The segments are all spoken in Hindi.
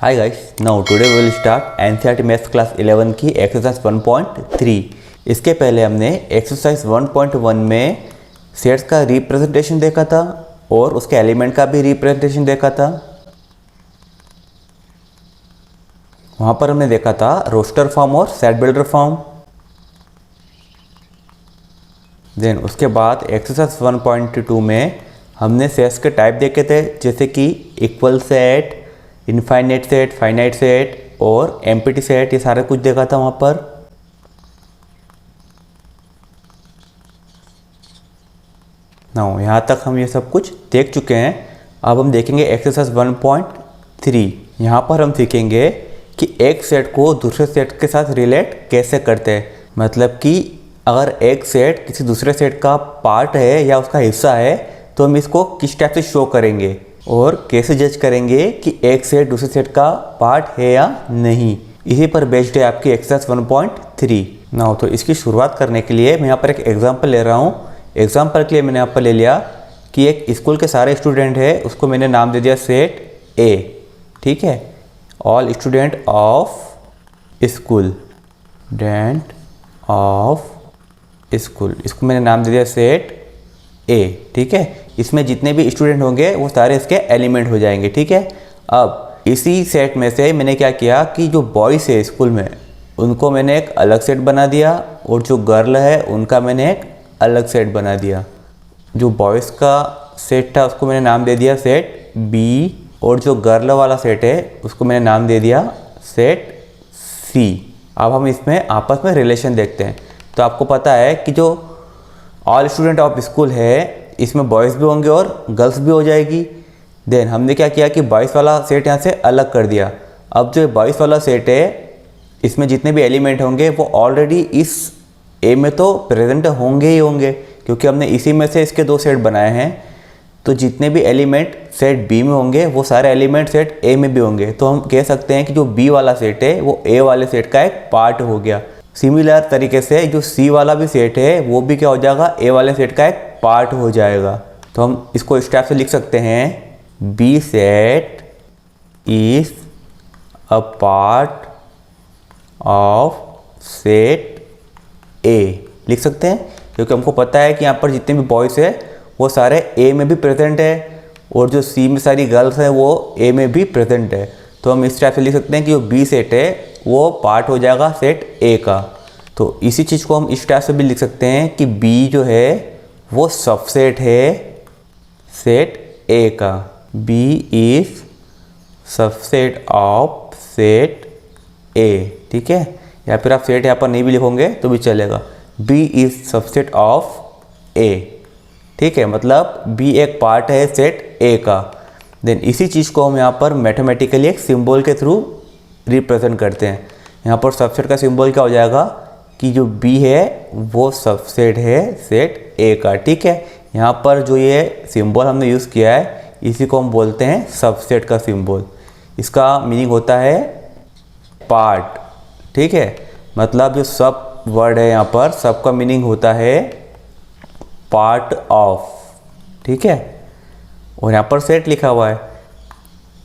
Hi guys, now today we will start NCERT Maths Class 11 की एक्सरसाइज 1.3। इसके पहले हमने एक्सरसाइज 1.1 में सेट्स का रिप्रेजेंटेशन देखा था और उसके एलिमेंट का भी रिप्रेजेंटेशन देखा था। वहाँ पर हमने देखा था रोस्टर फॉर्म और सेट बिल्डर फॉर्म। देन उसके बाद एक्सरसाइज 1.2 में हमने सेट्स के टाइप देखे थे, जैसे कि equal set, infinite set, finite set और एम्प्टी सेट, ये सारा कुछ देखा था वहाँ पर। नाउ यहाँ तक हम ये सब कुछ देख चुके हैं। अब हम देखेंगे एक्सरसाइज 1.3। यहाँ पर हम सीखेंगे कि एक सेट को दूसरे सेट के साथ रिलेट कैसे करते हैं। मतलब कि अगर एक सेट किसी दूसरे सेट का पार्ट है या उसका हिस्सा है तो हम इसको किस टाइप से शो करेंगे और कैसे जज करेंगे कि एक सेट दूसरे सेट का पार्ट है या नहीं। इसी पर बेस्ड है आपकी एक्सरसाइज 1.3। नाउ तो इसकी शुरुआत करने के लिए मैं यहाँ पर एक एग्जांपल ले रहा हूँ। एग्जांपल के लिए मैंने यहाँ पर ले लिया कि एक स्कूल के सारे स्टूडेंट है, उसको मैंने नाम दे दिया सेट ए। ठीक है, all student of school, student of school, इसको मैंने नाम दे दिया सेट ए। ठीक है, इसमें जितने भी स्टूडेंट होंगे वो सारे इसके एलिमेंट हो जाएंगे। ठीक है, अब इसी सेट में से मैंने क्या किया कि जो बॉयज़ है स्कूल में उनको मैंने एक अलग सेट बना दिया और जो गर्ल है उनका मैंने एक अलग सेट बना दिया। जो बॉयज़ का सेट था उसको मैंने नाम दे दिया सेट बी और जो गर्ल वाला सेट है उसको मैंने नाम दे दिया सेट सी। अब हम इसमें आपस में रिलेशन देखते हैं। तो आपको पता है कि जो ऑल स्टूडेंट ऑफ स्कूल है इसमें बॉयज़ भी होंगे और गर्ल्स भी हो जाएगी। देन हमने क्या किया कि बॉयज़ वाला सेट यहाँ से अलग कर दिया। अब जो बॉयज़ वाला सेट है इसमें जितने भी एलिमेंट होंगे वो ऑलरेडी इस ए में तो प्रेजेंट होंगे ही होंगे, क्योंकि हमने इसी में से इसके दो सेट बनाए हैं। तो जितने भी एलिमेंट सेट बी में होंगे वो सारे एलिमेंट सेट ए में भी होंगे। तो हम कह सकते हैं कि जो बी वाला सेट है वो ए वाले सेट का एक पार्ट हो गया। सिमिलर तरीके से जो सी वाला भी सेट है वो भी क्या हो जाएगा, ए वाले सेट का एक पार्ट हो जाएगा। तो हम इसको इस टाइप से लिख सकते हैं, B set is a part of set A लिख सकते हैं, क्योंकि हमको पता है कि यहाँ पर जितने भी बॉयज़ है वो सारे ए में भी प्रेजेंट है और जो सी में सारी गर्ल्स हैं वो ए में भी प्रेजेंट है। तो हम इस टाइप से लिख सकते हैं कि जो बी सेट है वो पार्ट हो जाएगा सेट ए का। तो इसी चीज़ को हम इस टाइप से भी लिख सकते हैं कि बी जो है वो सबसेट है सेट ए का। B is subset of set A. ठीक है, या फिर आप सेट यहाँ पर नहीं भी लिखोगे तो भी चलेगा। बी इज सबसेट ऑफ ए। ठीक है, मतलब बी एक पार्ट है सेट ए का। देन इसी चीज़ को हम यहाँ पर मैथमेटिकली एक सिंबल के थ्रू रिप्रेजेंट करते हैं। यहाँ पर सबसेट का सिंबल क्या हो जाएगा कि जो बी है वो सबसेट है सेट ए का। ठीक है, यहाँ पर जो ये सिंबल हमने यूज़ किया है इसी को हम बोलते हैं सबसेट का सिंबल। इसका मीनिंग होता है पार्ट। ठीक है, मतलब जो सब वर्ड है यहाँ पर सबका मीनिंग होता है पार्ट ऑफ। ठीक है, और यहाँ पर सेट लिखा हुआ है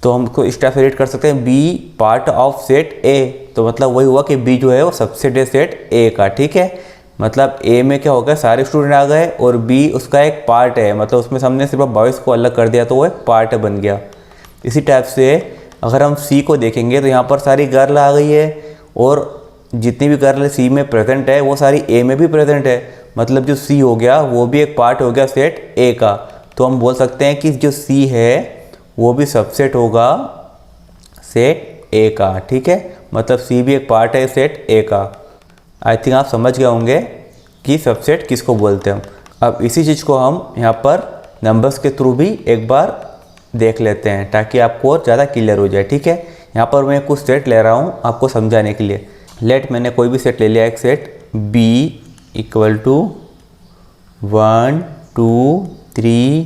तो हमको इस टाइप से रीड कर सकते हैं, B part of set A. तो मतलब वही हुआ कि बी जो है वो सबसेट है सेट ए का। ठीक है, मतलब ए में क्या हो गया, सारे स्टूडेंट आ गए और बी उसका एक पार्ट है, मतलब उसमें हमने सिर्फ बॉयज़ को अलग कर दिया तो वो एक पार्ट बन गया। इसी टाइप से अगर हम सी को देखेंगे तो यहाँ पर सारी गर्ल आ गई है और जितनी भी गर्ल सी में प्रेजेंट है वो सारी ए में भी प्रेजेंट है, मतलब जो सी हो गया वो भी एक पार्ट हो गया सेट ए का। तो हम बोल सकते हैं कि जो सी है वो भी सबसेट होगा सेट ए का। ठीक है, मतलब सी भी एक पार्ट है सेट ए का। आई थिंक आप समझ गए होंगे कि सबसेट किसको बोलते हैं। अब इसी चीज़ को हम यहाँ पर नंबर्स के थ्रू भी एक बार देख लेते हैं ताकि आपको ज़्यादा क्लियर हो जाए। ठीक है, यहाँ पर मैं कुछ सेट ले रहा हूँ आपको समझाने के लिए। लेट मैंने कोई भी सेट ले लिया, एक सेट बी इक्वल टू 1 2 3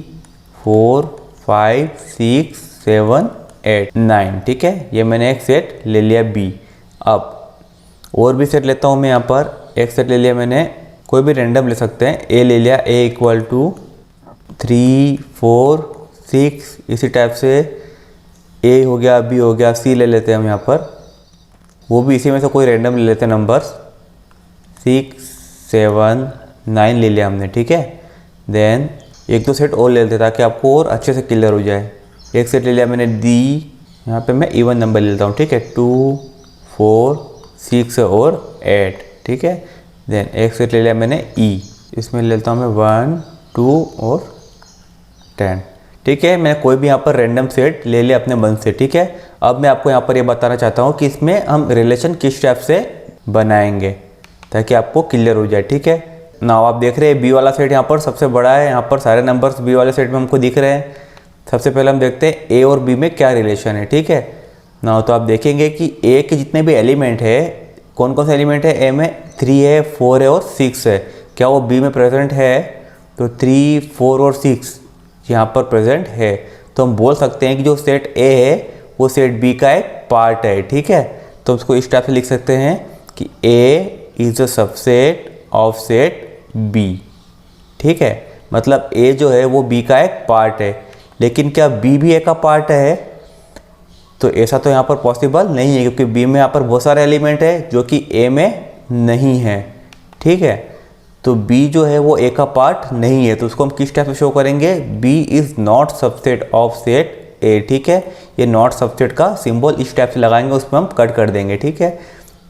4 5 6 7 8 9। ठीक है, ये मैंने एक सेट ले लिया बी। अब और भी सेट लेता हूँ मैं। यहाँ पर एक सेट ले लिया मैंने, कोई भी रैंडम ले सकते हैं। ए ले लिया, ए इक्वल टू 3 4 6। इसी टाइप से ए हो गया, बी हो गया, सी ले लेते हैं हम यहाँ पर, वो भी इसी में से कोई रैंडम ले लेते हैं नंबर्स, 6 7 9 ले लिया हमने, ठीक है। देन एक दो सेट और ले लेते ताकि आपको और अच्छे से क्लियर हो जाए। एक सेट ले लिया मैंने डी, यहाँ पे मैं इवन नंबर ले लेता हूँ, ठीक है, 2 4 6 और 8, ठीक है। देन एक सेट ले लिया मैंने ई, इसमें ले लेता हूँ मैं 1 2 और 10, ठीक है। मैं कोई भी यहाँ पर रैंडम सेट ले लिया अपने मन से, ठीक है। अब मैं आपको यहाँ पर ये बताना चाहता हूँ कि इसमें हम रिलेशन किस टाइप से बनाएंगे ताकि आपको क्लियर हो जाए, ठीक है ना। आप देख रहे हैं बी वाला सेट यहाँ पर सबसे बड़ा है, यहाँ पर सारे नंबर्स बी वाले सेट में हमको दिख रहे हैं। सबसे पहले हम देखते हैं ए और बी में क्या रिलेशन है, ठीक है ना। तो आप देखेंगे कि ए के जितने भी एलिमेंट है, कौन कौन से एलिमेंट है, ए में 3 है, 4 है और 6 है, क्या वो बी में प्रेजेंट है? तो 3 4 और 6 यहाँ पर प्रेजेंट है। तो हम बोल सकते हैं कि जो सेट ए है वो सेट बी का एक पार्ट है, ठीक है। तो उसको इस टाइप से लिख सकते हैं कि A is a subset of set B, ठीक है। मतलब ए जो है वो बी का एक पार्ट है, लेकिन क्या बी भी ए का पार्ट है? तो ऐसा तो यहाँ पर पॉसिबल नहीं है, क्योंकि बी में यहाँ पर बहुत सारे एलिमेंट है जो कि ए में नहीं है, ठीक है। तो बी जो है वो ए का पार्ट नहीं है, तो उसको हम किस टाइप से शो करेंगे? B is not subset of set A, ठीक है। ये नॉट सबसेट का सिंबल इस टाइप से लगाएंगे, उसमें हम कट कर देंगे, ठीक है।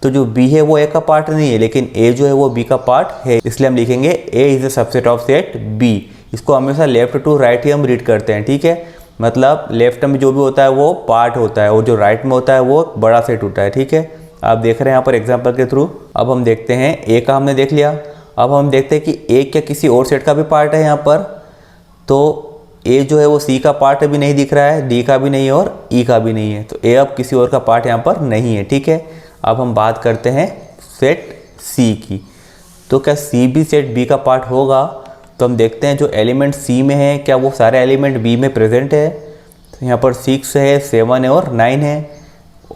तो जो बी है वो ए का पार्ट नहीं है, लेकिन ए जो है वो बी का पार्ट है, इसलिए हम लिखेंगे A is a subset of set B. इसको हमेशा लेफ्ट टू राइट ही हम रीड करते हैं, ठीक है। मतलब लेफ्ट में जो भी होता है वो पार्ट होता है और जो राइट में होता है वो बड़ा सेट होता है, ठीक है। आप देख रहे हैं यहाँ पर एग्जाम्पल के थ्रू। अब हम देखते हैं ए का हमने देख लिया, अब हम देखते हैं कि ए क्या किसी और सेट का भी पार्ट है यहाँ पर। तो ए जो है वो सी का पार्ट भी नहीं दिख रहा है, डी का भी नहीं है और ई का भी नहीं है, तो ए अब किसी और का पार्ट यहाँ पर नहीं है, ठीक है। अब हम बात करते हैं सेट सी की। तो क्या सी भी सेट बी का पार्ट होगा? तो हम देखते हैं जो एलिमेंट सी में है क्या वो सारे एलिमेंट बी में प्रेजेंट है? तो यहाँ पर 6 है, 7 है और 9 है,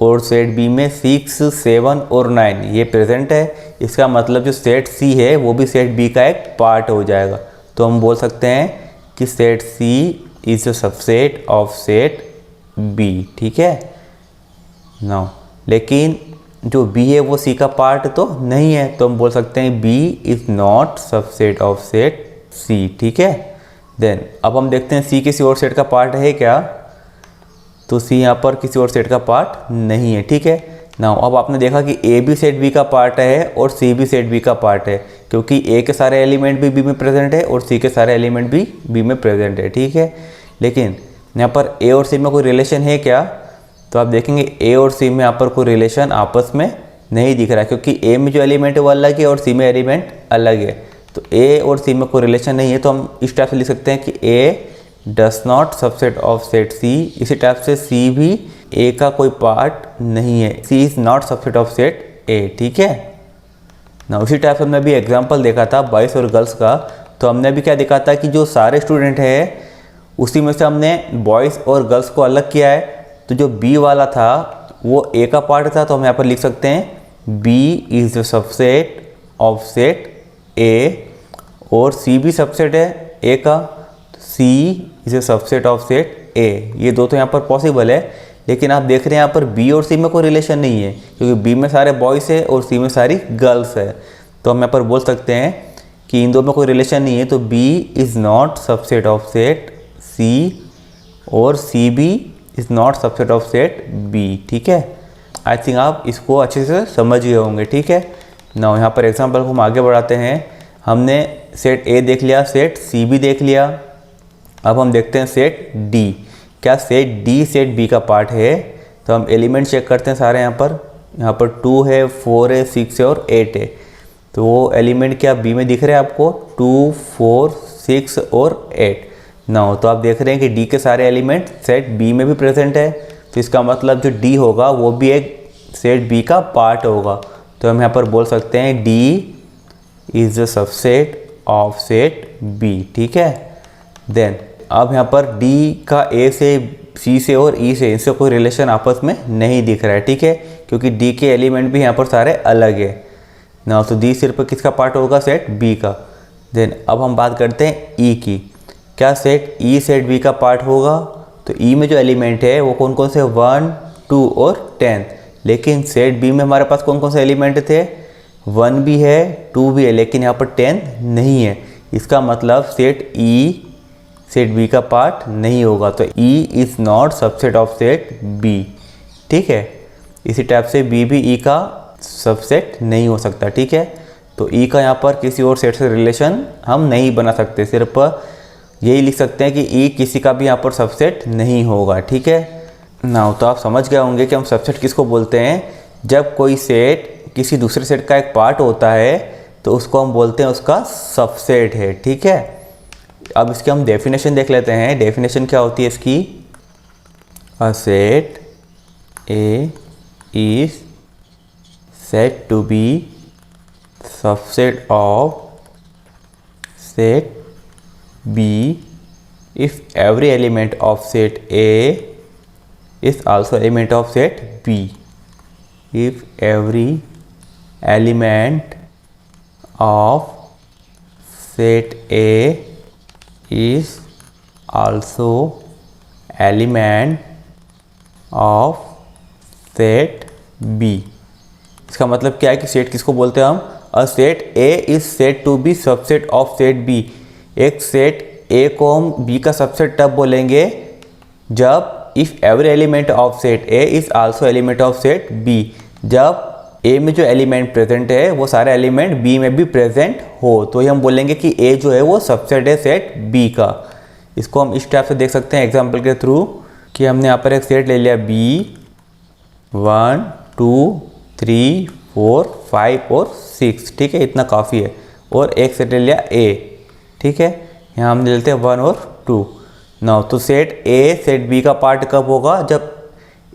और सेट बी में 6 7 और 9 ये प्रेजेंट है। इसका मतलब जो सेट सी है वो भी सेट बी का एक पार्ट हो जाएगा। तो हम बोल सकते हैं कि set C is a subset of set B, ठीक है नाउ। लेकिन जो बी है वो सी का पार्ट तो नहीं है, तो हम बोल सकते हैं B is not subset of set C, ठीक है। देन अब हम देखते हैं सी किसी और सेट का पार्ट है क्या? तो सी यहाँ पर किसी और सेट का पार्ट नहीं है, ठीक है नाउ। अब आपने देखा कि ए भी सेट बी का पार्ट है और सी भी सेट बी का पार्ट है, क्योंकि ए के सारे एलिमेंट भी बी में प्रेजेंट है और सी के सारे एलिमेंट भी बी में प्रेजेंट है, ठीक है। लेकिन यहाँ पर ए और सी में कोई रिलेशन है क्या? तो आप देखेंगे ए और सी में यहाँ पर कोई रिलेशन आपस में नहीं दिख रहा है, क्योंकि ए में जो एलिमेंट है वो अलग है और सी में एलिमेंट अलग है। तो ए और सी में कोई रिलेशन नहीं है, तो हम इस टाइप से लिख सकते हैं कि A does not subset of set C. इसी टाइप से सी भी ए का कोई पार्ट नहीं है, C is not subset of set A, ठीक है ना। उसी टाइप से हमने भी एग्जाम्पल देखा था बॉयज़ और गर्ल्स का। तो हमने भी क्या देखा था कि जो सारे स्टूडेंट हैं उसी में से हमने बॉयज़ और गर्ल्स को अलग किया है। तो जो बी वाला था वो ए का पार्ट था, तो हम यहाँ पर लिख सकते हैं B is the subset of set A, और सी भी सबसेट है ए का, C is a subset of set A. ये दो तो यहाँ पर पॉसिबल है, लेकिन आप देख रहे हैं यहाँ पर बी और सी में कोई रिलेशन नहीं है, क्योंकि बी में सारे बॉयज़ है और सी में सारी गर्ल्स है। तो हम यहाँ पर बोल सकते हैं कि इन दो में कोई रिलेशन नहीं है, तो B is not subset of set C और सी भी is not subset of set B, ठीक है। आई थिंक आप इसको अच्छे से समझ गए होंगे, ठीक है ना। यहाँ पर एग्जाम्पल को हम आगे बढ़ाते हैं। हमने सेट ए देख लिया, सेट सी भी देख लिया, अब हम देखते हैं सेट डी। क्या सेट डी सेट बी का पार्ट है? तो हम एलिमेंट चेक करते हैं सारे। यहाँ पर 2 है, 4 है, 6 है और 8 है। तो वो एलिमेंट क्या बी में दिख रहे हैं आपको? 2 4 6 और 8 9। तो आप देख रहे हैं कि डी के सारे एलिमेंट सेट बी में भी प्रेजेंट है, तो इसका मतलब जो डी होगा वो भी एक सेट बी का पार्ट होगा। तो हम यहाँ पर बोल सकते हैं D is the subset of set B, ठीक है। देन अब यहाँ पर डी का ए से, सी से और ई से, इनसे कोई रिलेशन आपस में नहीं दिख रहा है, ठीक है, क्योंकि डी के एलिमेंट भी यहाँ पर सारे अलग है ना। तो डी सिर्फ किसका पार्ट होगा? सेट बी का। देन अब हम बात करते हैं ई की। क्या सेट ई सेट बी का पार्ट होगा? तो ई में जो एलिमेंट है वो कौन कौन से 1, 2 और 10। लेकिन सेट बी में हमारे पास कौन कौन से एलिमेंट थे, 1 भी है 2 भी है, लेकिन यहाँ पर 10 नहीं है। इसका मतलब सेट ई सेट बी का पार्ट नहीं होगा, तो E is not subset of set B. ठीक है, इसी टाइप से बी भी ई का सबसेट नहीं हो सकता। ठीक है, तो ई का यहाँ पर किसी और सेट से रिलेशन हम नहीं बना सकते, सिर्फ यही लिख सकते हैं कि ई किसी का भी यहाँ पर सबसेट नहीं होगा। ठीक है ना, तो आप समझ गए होंगे कि हम सबसेट किसको बोलते हैं। जब कोई सेट किसी दूसरे सेट का एक पार्ट होता है तो उसको हम बोलते हैं उसका सबसेट है। ठीक है, अब इसकी हम डेफिनेशन देख लेते हैं। डेफिनेशन क्या होती है इसकी, अ set A is said to be subset of set B if every element of set A is also element of set B. If every element of set A is also element of set B. इसका मतलब क्या है कि सेट किसको बोलते हैं हम, a set A is set to B subset of set B. एक सेट ए को हम बी का सबसेट तब बोलेंगे जब if every element of set A is also element of set B, जब ए में जो एलिमेंट प्रेजेंट है वो सारे एलिमेंट बी में भी प्रेजेंट हो, तो ये हम बोलेंगे कि ए जो है वो सबसेट है सेट बी का। इसको हम इस टाइप से देख सकते हैं एग्जाम्पल के थ्रू कि हमने यहाँ पर एक सेट ले लिया बी 1, 2, 3, 4, 5 और 6। ठीक है, इतना काफ़ी है। और एक सेट ले लिया ए। ठीक है, यहाँ हम ले लेते हैं 1 और 2। नाउ तो सेट ए सेट बी का पार्ट कब होगा, जब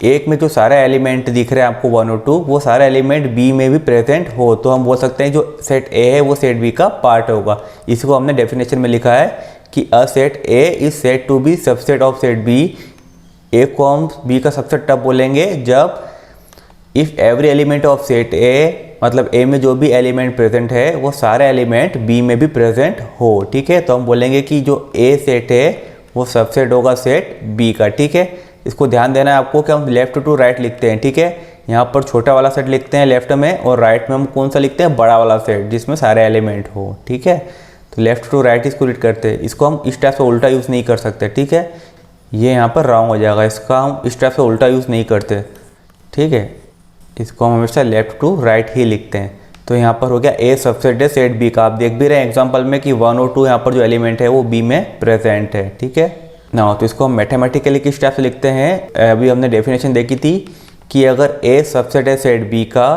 एक में जो सारे एलिमेंट दिख रहे हैं आपको 1 और 2 वो सारे एलिमेंट बी में भी प्रेजेंट हो, तो हम बोल सकते हैं जो सेट ए है वो सेट बी का पार्ट होगा। इसको हमने डेफिनेशन में लिखा है कि a set A is set to B subset of set B. A को हम बी का सबसेट तब बोलेंगे जब if every element of set A, मतलब ए में जो भी एलिमेंट प्रेजेंट है वो सारे एलिमेंट बी में भी प्रेजेंट हो। ठीक है, तो हम बोलेंगे कि जो ए सेट है वो सबसेट होगा सेट बी का। ठीक है, इसको ध्यान देना है आपको कि हम लेफ्ट टू राइट लिखते हैं। ठीक है, यहाँ पर छोटा वाला सेट लिखते हैं लेफ्ट में, और राइट में हम कौन सा लिखते हैं, बड़ा वाला सेट जिसमें सारे एलिमेंट हो। ठीक है, तो लेफ्ट टू राइट इसको रीड करते हैं। इसको हम इस टाइप से उल्टा यूज़ नहीं कर सकते। ठीक है, ये यहाँ पर रॉन्ग हो जाएगा, इसका हम इस टाइप से उल्टा यूज़ नहीं करते। ठीक है, इसको हम हमेशा लेफ्ट टू राइट ही लिखते हैं। तो यहाँ पर हो गया ए सबसेट है सेट बी का। आप देख भी रहे हैं एग्जांपल में कि 1 और 2 यहाँ पर जो एलिमेंट है वो बी में प्रेजेंट है। ठीक है ना, तो इसको हम मैथमेटिकली किस टाइप से लिखते हैं, अभी हमने डेफिनेशन देखी थी कि अगर ए सबसेट है सेट बी का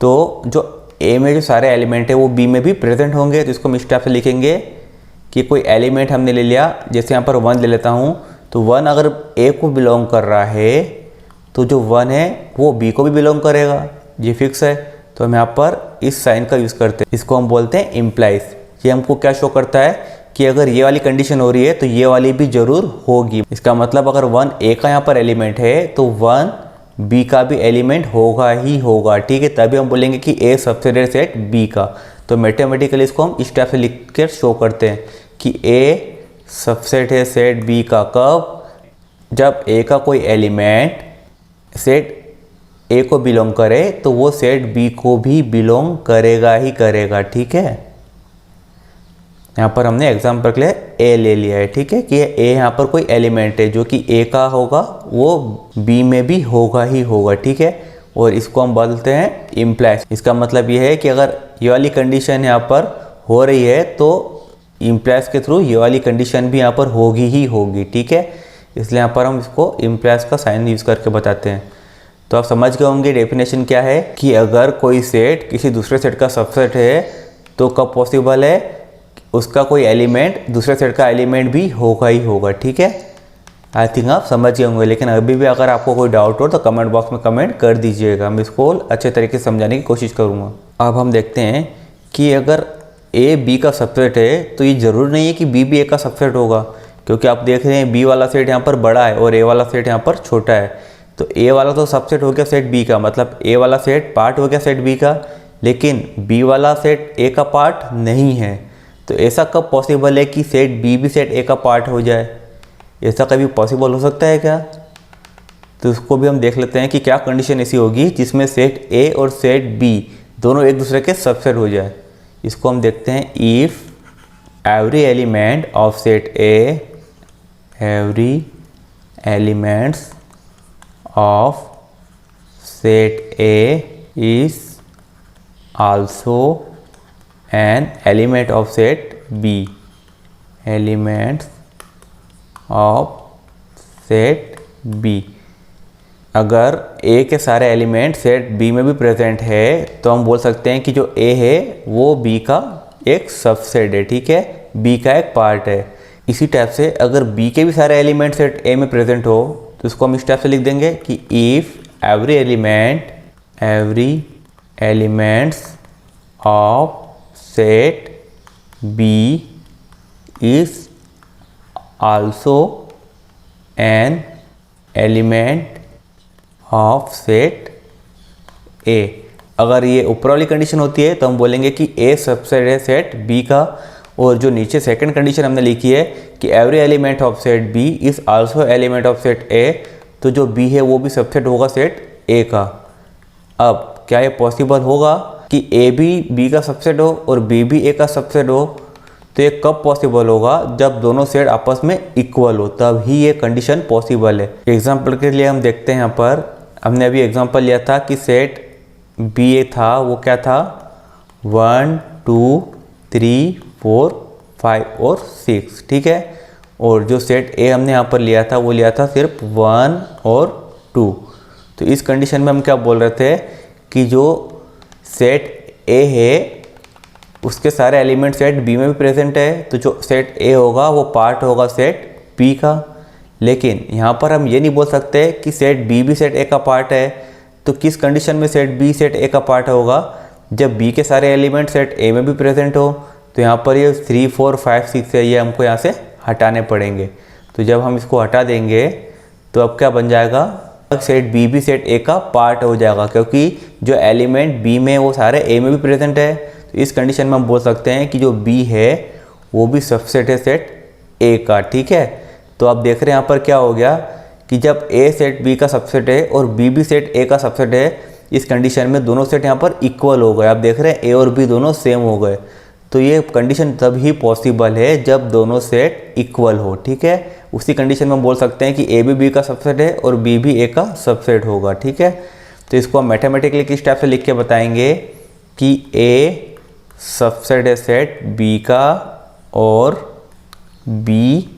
तो जो ए में जो सारे एलिमेंट है वो बी में भी प्रेजेंट होंगे। तो इसको हम इस टाइप से लिखेंगे कि कोई एलिमेंट हमने ले लिया, जैसे यहाँ पर 1 ले लेता हूँ, तो 1 अगर ए को बिलोंग कर रहा है तो जो 1 है वो बी को भी बिलोंग करेगा, ये फिक्स है। तो हम यहाँ पर इस साइन का यूज़ करते हैं, इसको हम बोलते हैं इम्प्लाइज। ये हमको क्या शो करता है कि अगर ये वाली कंडीशन हो रही है तो ये वाली भी जरूर होगी। इसका मतलब अगर 1 ए का यहाँ पर एलिमेंट है तो 1 बी का भी एलिमेंट होगा ही होगा। ठीक है, तभी हम बोलेंगे कि ए सबसेट है सेट बी का। तो मैथमेटिकली इसको हम इस टाइप से लिख कर शो करते हैं कि ए सबसेट है सेट बी का कब, जब ए का कोई एलिमेंट सेट ए को बिलोंग करे तो वो सेट बी को भी बिलोंग करेगा ही करेगा। ठीक है, यहाँ पर हमने एग्जाम्पल के लिए ए ले लिया है। ठीक है, कि ए यहाँ पर कोई एलिमेंट है जो कि ए का होगा वो बी में भी होगा ही होगा। ठीक है, और इसको हम बोलते हैं इम्प्लाइज। इसका मतलब ये है कि अगर ये वाली कंडीशन यहाँ पर हो रही है तो इम्प्लाइज के थ्रू ये वाली कंडीशन भी यहाँ पर होगी ही होगी। ठीक है, इसलिए यहाँ पर हम इसको इम्प्लाइज का साइन यूज़ करके बताते हैं। तो आप समझ गए होंगे डेफिनेशन क्या है कि अगर कोई सेट किसी दूसरे सेट का सबसेट है तो कब पॉसिबल है, उसका कोई एलिमेंट दूसरे सेट का एलिमेंट भी होगा ही होगा। ठीक है, आई थिंक आप समझ गए होंगे, लेकिन अभी भी अगर आपको कोई डाउट हो तो कमेंट बॉक्स में कमेंट कर दीजिएगा, मैं इसको अच्छे तरीके से समझाने की कोशिश करूँगा। अब हम देखते हैं कि अगर ए बी का सबसेट है तो ये ज़रूर नहीं है कि बी भी ए का सबसेट होगा, क्योंकि आप देख रहे हैं बी वाला सेट यहाँ पर बड़ा है और ए वाला सेट यहाँ पर छोटा है। तो ए वाला तो सबसेट हो गया सेट बी का, मतलब ए वाला सेट पार्ट हो गया सेट बी का, लेकिन बी वाला सेट ए का पार्ट नहीं है। तो ऐसा कब पॉसिबल है कि सेट बी भी सेट ए का पार्ट हो जाए, ऐसा कभी पॉसिबल हो सकता है क्या? तो उसको भी हम देख लेते हैं कि क्या कंडीशन ऐसी होगी जिसमें सेट ए और सेट बी दोनों एक दूसरे के सबसेट हो जाए। इसको हम देखते हैं, if every element of set A, every elements of set A is also an element of set B, elements of set B. अगर ए के सारे एलिमेंट सेट बी में भी प्रेजेंट है तो हम बोल सकते हैं कि जो ए है वो बी का एक सबसेट है, ठीक है, बी का एक पार्ट है। इसी टाइप से अगर बी के भी सारे एलिमेंट सेट ए में प्रेजेंट हो तो इसको हम इस टाइप से लिख देंगे कि if every elements of set B is also an element of set A. अगर ये ऊपर वाली कंडीशन होती है तो हम बोलेंगे कि ए सबसेट है सेट बी का, और जो नीचे सेकंड कंडीशन हमने लिखी है कि every element of set B is also element of set A, तो जो बी है वो भी सबसेट होगा सेट ए का। अब क्या ये पॉसिबल होगा कि ए भी बी का सबसेट हो और बी भी ए का सबसेट हो? तो ये कब पॉसिबल होगा? जब दोनों सेट आपस में इक्वल हो, तब ही ये कंडीशन पॉसिबल है। एग्जाम्पल के लिए हम देखते हैं, यहाँ पर हमने अभी एग्जांपल लिया था कि सेट बी ए था, वो क्या था, 1 2 3 4 5 और 6, ठीक है। और जो सेट ए हमने यहाँ पर लिया था वो लिया था सिर्फ 1 और 2। तो इस कंडीशन में हम क्या बोल रहे थे कि जो सेट ए है उसके सारे एलिमेंट सेट बी में भी प्रेजेंट है, तो जो सेट ए होगा वो पार्ट होगा सेट बी का। लेकिन यहाँ पर हम ये नहीं बोल सकते कि सेट बी भी सेट ए का पार्ट है। तो किस कंडीशन में सेट बी सेट ए का पार्ट होगा? जब बी के सारे एलिमेंट सेट ए में भी प्रेजेंट हो। तो यहाँ पर ये 3 4 5 6 है, ये हमको यहाँ से हटाने पड़ेंगे। तो जब हम इसको हटा देंगे तो अब क्या बन जाएगा, सेट बी भी सेट ए का पार्ट हो जाएगा, क्योंकि जो एलिमेंट बी में वो सारे ए में भी प्रेजेंट है। तो इस कंडीशन में हम बोल सकते हैं कि जो बी है वो भी सबसेट है सेट ए का, ठीक है। तो आप देख रहे हैं यहाँ पर क्या हो गया कि जब ए सेट बी का सबसेट है और बी भी सेट ए का सबसेट है, इस कंडीशन में दोनों सेट यहाँ पर इक्वल हो गए। आप देख रहे हैं ए और बी दोनों सेम हो गए। तो ये कंडीशन तभी पॉसिबल है जब दोनों सेट इक्वल हो, ठीक है। उसी कंडीशन में हम बोल सकते हैं कि ए भी बी का सबसेट है और बी भी ए का सबसेट होगा, ठीक है। तो इसको हम मैथमेटिकली किस टाइप से लिख के बताएंगे कि ए सबसेट है सेट बी का और बी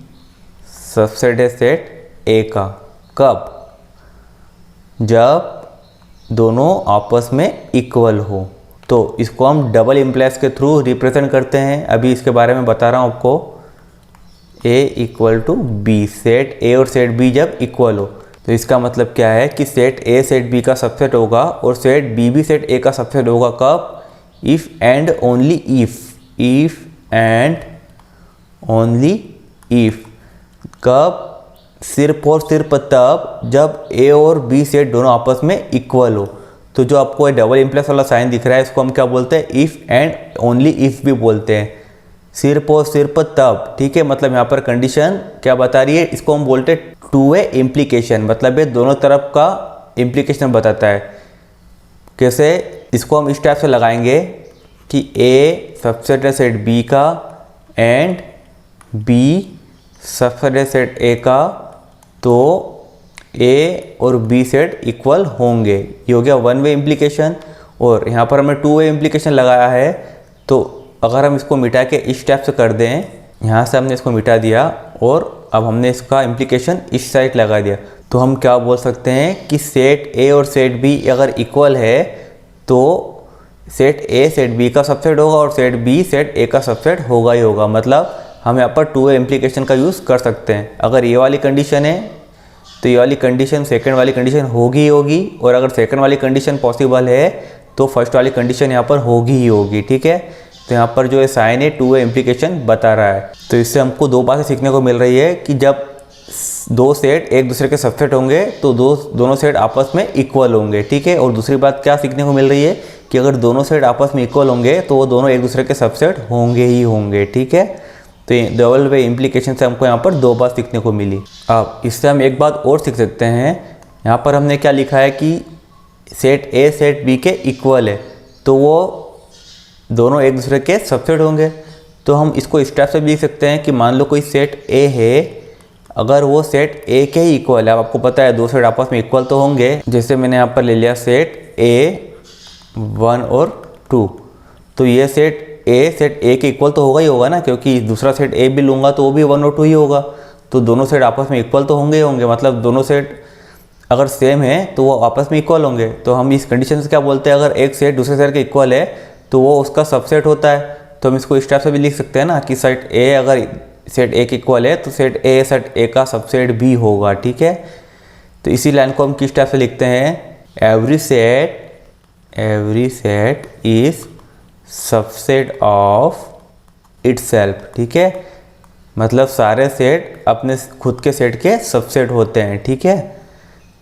सबसेट है सेट ए का। कब? जब दोनों आपस में इक्वल हो। तो इसको हम डबल इम्प्लाइज के थ्रू रिप्रेजेंट करते हैं। अभी इसके बारे में बता रहा हूँ आपको। A equal to B, set A और सेट बी जब इक्वल हो तो इसका मतलब क्या है कि सेट ए सेट बी का सबसेट होगा और सेट बी भी सेट ए का सबसेट होगा। कब? If and only if and only if. कब? सिर्फ और सिर्फ तब जब ए और बी सेट दोनों आपस में इक्वल हो। तो जो आपको डबल इम्प्लाइज वाला साइन दिख रहा है इसको हम क्या बोलते हैं? इफ़ एंड ओनली इफ़ भी बोलते हैं। सिर्फ और सिर्फ तब, ठीक है। मतलब यहाँ पर कंडीशन क्या बता रही है, इसको हम बोलते हैं टू वे इम्प्लीकेशन, मतलब ये दोनों तरफ का इम्प्लीकेशन बताता है। कैसे? इसको हम इस टाइप से लगाएंगे कि ए सबसेट है सेट बी का एंड बी सबसेट है सेट ए का, तो ए और बी सेट इक्वल होंगे। ये हो गया वन वे इम्प्लीकेशन। और यहाँ पर हमने टू वे इम्प्लीकेशन लगाया है। तो अगर हम इसको मिटा के इस टाइप से कर दें, यहाँ से हमने इसको मिटा दिया और अब हमने इसका इम्प्लीकेशन इस साइड लगा दिया, तो हम क्या बोल सकते हैं कि सेट ए और सेट बी अगर इक्वल है तो सेट ए सेट बी का सबसेट होगा और सेट बी सेट ए का सबसेट होगा ही होगा। मतलब हम यहाँ पर टू वे इम्प्लीकेशन का यूज़ कर सकते हैं। अगर ये वाली कंडीशन है तो ये वाली कंडीशन सेकंड वाली कंडीशन होगी ही होगी, और अगर सेकंड वाली कंडीशन पॉसिबल है तो फर्स्ट वाली कंडीशन यहाँ पर होगी ही होगी, ठीक है। तो यहाँ पर जो है साइन है टू वे इम्प्लीकेशन बता रहा है। तो इससे हमको दो बातें सीखने को मिल रही है कि जब दो सेट एक दूसरे के सबसेट होंगे तो दोनों सेट आपस में इक्वल होंगे, ठीक है। और दूसरी बात क्या सीखने को मिल रही है कि अगर दोनों सेट आपस में इक्वल होंगे तो वो दोनों एक दूसरे के सबसेट होंगे ही होंगे, ठीक है। तो डबल वे इम्प्लीकेशन से हमको यहाँ पर 2 बात सीखने को मिली। अब इससे हम एक बात और सीख सकते हैं। यहाँ पर हमने क्या लिखा है कि सेट ए सेट बी के इक्वल है, तो वो दोनों एक दूसरे के सबसेट होंगे। तो हम इसको इस टाइप से भी लिख सकते हैं कि मान लो कोई सेट ए है, अगर वो सेट ए के ही इक्वल है, अब आपको पता है 2 सेट आपस में इक्वल तो होंगे। जैसे मैंने यहाँ पर ले लिया सेट ए 1 और 2, तो ये सेट ए के इक्वल तो होगा ही होगा ना, क्योंकि दूसरा सेट ए भी लूँगा तो वो भी 1 और 2 ही होगा। तो दोनों सेट आपस में इक्वल तो होंगे ही होंगे, मतलब दोनों सेट अगर सेम है तो वो आपस में इक्वल होंगे। तो हम इस कंडीशन से क्या बोलते हैं, अगर एक सेट दूसरे सेट के इक्वल है तो वो उसका सबसेट होता है। तो हम इसको इस टाइप से भी लिख सकते हैं ना कि सेट ए अगर सेट ए के इक्वल है तो सेट ए का सबसेट भी होगा। ठीक है, तो इसी लाइन को हम किस टाइप से लिखते हैं, every set is subset of itself. ठीक है, मतलब सारे सेट अपने खुद के सेट के सबसेट होते हैं। ठीक है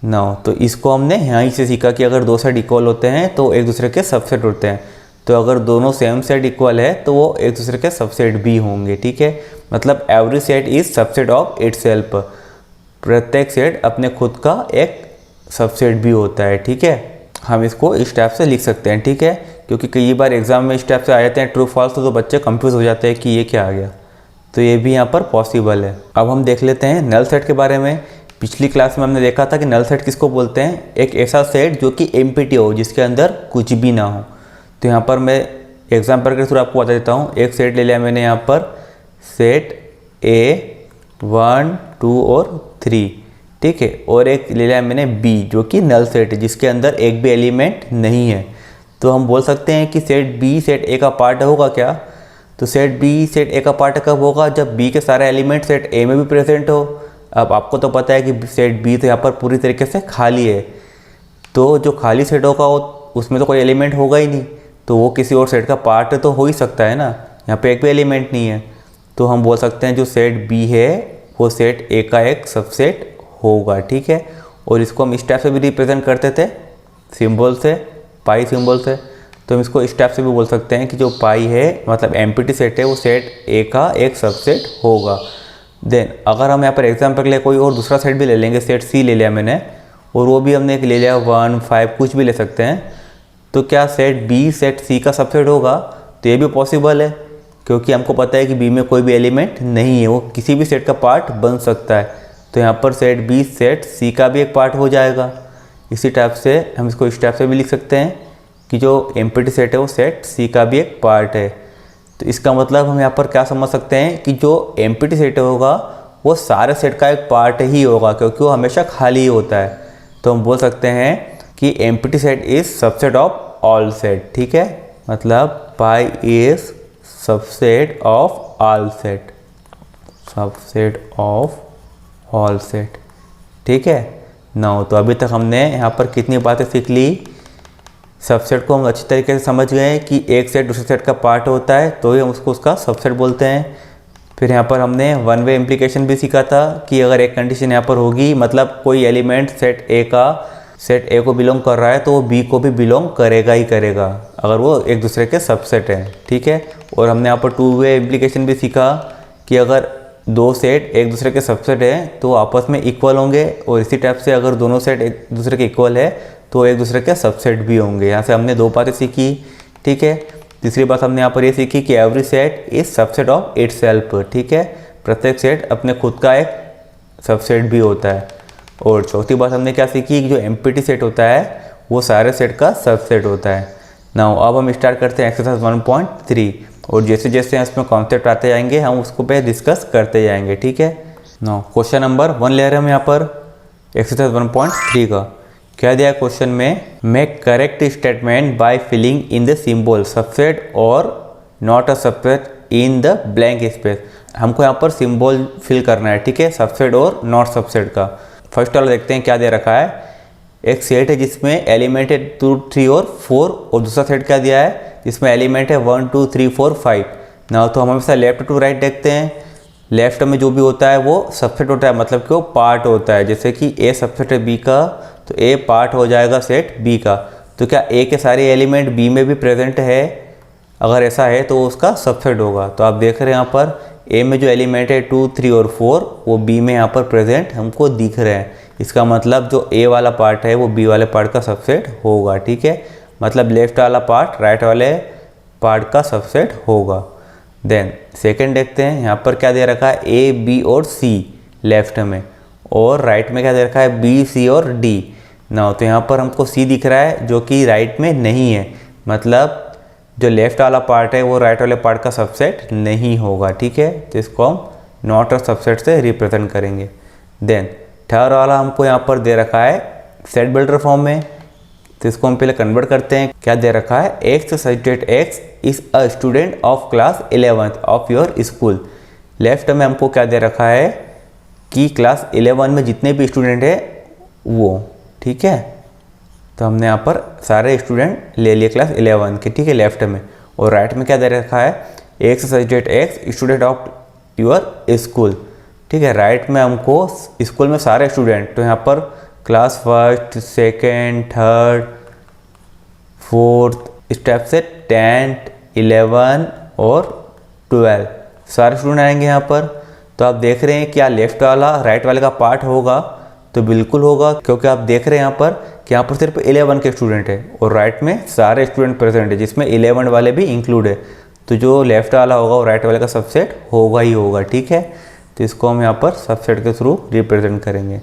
ना, तो इसको हमने यहाँ से सीखा कि अगर 2 सेट इक्वल होते हैं तो एक दूसरे के सबसेट होते हैं। तो अगर दोनों सेम सेट इक्वल है तो वो एक दूसरे के सबसेट भी होंगे। ठीक है, मतलब every set is subset of itself, प्रत्येक सेट अपने खुद का एक सबसेट भी होता है। ठीक है, हम इसको इस टाइप से लिख सकते हैं। ठीक है, क्योंकि कई बार एग्जाम में इस टाइप से आ जाते हैं ट्रू फॉल्स, तो बच्चे कंफ्यूज हो जाते हैं कि ये क्या आ गया। तो ये भी यहाँ पर पॉसिबल है। अब हम देख लेते हैं नल सेट के बारे में। पिछली क्लास में हमने देखा था कि नल सेट किसको बोलते हैं, एक ऐसा सेट जो कि एम्प्टी हो, जिसके अंदर कुछ भी ना हो। तो यहाँ पर मैं एग्जाम्पल के थ्रू आपको बता देता हूँ। एक सेट ले लिया मैंने यहाँ पर सेट ए 1 2 और 3, ठीक है, और एक ले लिया मैंने बी जो कि नल सेट है, जिसके अंदर एक भी एलिमेंट नहीं है। तो हम बोल सकते हैं कि सेट बी सेट ए का पार्ट होगा क्या, तो सेट बी सेट ए का पार्ट कब होगा, जब बी के सारे एलिमेंट सेट ए में भी प्रेजेंट हो। अब आपको तो पता है कि सेट बी तो यहाँ पर पूरी तरीके से खाली है, तो जो खाली सेट होगा उसमें तो कोई एलिमेंट होगा ही नहीं, तो वो किसी और सेट का पार्ट तो हो ही सकता है ना। यहाँ पे एक भी एलिमेंट नहीं है, तो हम बोल सकते हैं जो सेट बी है वो सेट ए का एक सबसेट होगा। ठीक है, और इसको हम इस टाइप से भी रिप्रेजेंट करते थे सिंबल से, पाई सिंबल से। तो हम इसको इस टाइप से भी बोल सकते हैं कि जो पाई है मतलब एम्प्टी सेट है वो सेट ए का एक सबसेट होगा। देन अगर हम यहाँ पर एग्जाम्पल के लिए कोई और दूसरा सेट भी ले लेंगे, सेट सी ले लिया मैंने, और वो भी हमने एक ले लिया 1 5 कुछ भी ले सकते हैं, तो क्या सेट बी सेट सी का सबसेट होगा, तो ये भी पॉसिबल है, क्योंकि हमको पता है कि बी में कोई भी एलिमेंट नहीं है, वो किसी भी सेट का पार्ट बन सकता है। तो यहाँ पर सेट बी सेट सी का भी एक पार्ट हो जाएगा। इसी टाइप से हम इसको इस टाइप से भी लिख सकते हैं कि जो एम्प्टी सेट है वो सेट सी का भी एक पार्ट है। तो इसका मतलब हम यहाँ पर क्या समझ सकते हैं कि जो एम्प्टी सेट होगा वो सारे सेट का एक पार्ट ही होगा, क्योंकि वो हमेशा खाली ही होता है। तो हम बोल सकते हैं कि empty set is subset of all set. ठीक है, मतलब pi is subset of all set, subset of all set. ठीक है ना, तो अभी तक हमने यहाँ पर कितनी बातें सीख ली। सबसेट को हम अच्छी तरीके से समझ गए कि एक सेट दूसरे सेट का पार्ट होता है, तो ही हम उसको उसका सबसेट बोलते हैं। फिर यहाँ पर हमने वन वे इम्प्लीकेशन भी सीखा था कि अगर एक कंडीशन यहाँ पर होगी, मतलब कोई एलिमेंट सेट ए को बिलोंग कर रहा है तो वो बी को भी बिलोंग करेगा ही करेगा, अगर वो एक दूसरे के सबसेट है। ठीक है, और हमने यहाँ पर टू वे इम्प्लीकेशन भी सीखा कि अगर 2 सेट एक दूसरे के सबसेट है तो आपस में इक्वल होंगे, और इसी टाइप से अगर दोनों सेट एक दूसरे के इक्वल है तो एक दूसरे के सबसेट भी होंगे। यहाँ से हमने 2 बातें सीखी। ठीक है, तीसरी बात हमने यहाँ पर ये सीखी कि every set is subset of itself. ठीक है, प्रत्येक सेट अपने खुद का एक सबसेट भी होता है। और चौथी बात हमने क्या सीखी कि जो एम्प्टी सेट होता है वो सारे सेट का सबसेट होता है। नाउ अब हम स्टार्ट करते हैं एक्सरसाइज 1.3, और जैसे जैसे इसमें कॉन्सेप्ट आते जाएंगे हम उसको पे डिस्कस करते जाएंगे। ठीक है, नाउ क्वेश्चन नंबर 1 ले रहे हैं हम यहाँ पर एक्सरसाइज 1.3 का। क्या दिया है क्वेश्चन में, make correct statement by filling in the symbol subset or not a subset in the blank space. हमको यहाँ पर सिंबल फिल करना है। ठीक है, सबसेट और नॉट सबसेट का। फर्स्ट वाला देखते हैं क्या दे रखा है। एक सेट है जिसमें एलिमेंट है 2 3 और 4, और दूसरा सेट क्या दिया है जिसमें एलिमेंट है 1 2 3 4 5। ना तो हम हमेशा लेफ्ट टू राइट देखते हैं। लेफ्ट में जो भी होता है वो सबसेट होता है, मतलब कि वो पार्ट होता है। जैसे कि ए सबसेट है बी का, तो ए पार्ट हो जाएगा सेट बी का। तो क्या ए के सारे एलिमेंट बी में भी प्रेजेंट है, अगर ऐसा है तो उसका सबसेट होगा। तो आप देख रहे हैं यहाँ पर ए में जो एलिमेंट है 2, 3 और 4 वो बी में यहाँ पर प्रेजेंट हमको दिख रहे हैं। इसका मतलब जो ए वाला पार्ट है वो बी वाले पार्ट का सबसेट होगा, ठीक है। मतलब लेफ्ट वाला पार्ट राइट वाले पार्ट का सबसेट होगा। देन सेकंड देखते हैं, यहाँ पर क्या दे रखा है ए, बी और सी लेफ्ट में, और राइट में क्या दे रखा है बी, सी और डी। ना तो यहाँ पर हमको सी दिख रहा है जो कि राइट में नहीं है, मतलब जो लेफ्ट वाला पार्ट है वो राइट वाले पार्ट का सबसेट नहीं होगा, ठीक है। तो इसको हम नॉट अ सबसेट से रिप्रेजेंट करेंगे। देन थर्ड वाला हमको यहाँ पर दे रखा है सेट बिल्डर फॉर्म में, तो इसको हम पहले कन्वर्ट करते हैं। क्या दे रखा है X such that X is a student of class 11th of your school. Left में हमको क्या दे रखा है कि क्लास 11 में जितने भी स्टूडेंट है वो, ठीक है। तो हमने यहाँ पर सारे स्टूडेंट ले लिए क्लास 11 के, ठीक है, लेफ्ट में। और राइट में क्या दे रखा है X such that x student of your school, ठीक है। राइट में हमको स्कूल में सारे स्टूडेंट, तो यहाँ पर class 1st, 2nd, 3rd, 4th step से 10th, 11 और 12 सारे स्टूडेंट आएंगे यहाँ पर। तो आप देख रहे हैं क्या लेफ्ट वाला राइट वाले का पार्ट होगा, तो बिल्कुल होगा, क्योंकि आप देख रहे हैं यहाँ पर कि यहाँ पर सिर्फ 11 के स्टूडेंट है और राइट में सारे स्टूडेंट प्रेजेंट है जिसमें 11 वाले भी इंक्लूड है। तो जो लेफ्ट वाला होगा वो राइट वाले का सबसेट होगा ही होगा, ठीक है। तो इसको हम यहाँ पर सबसेट के थ्रू रिप्रेजेंट करेंगे।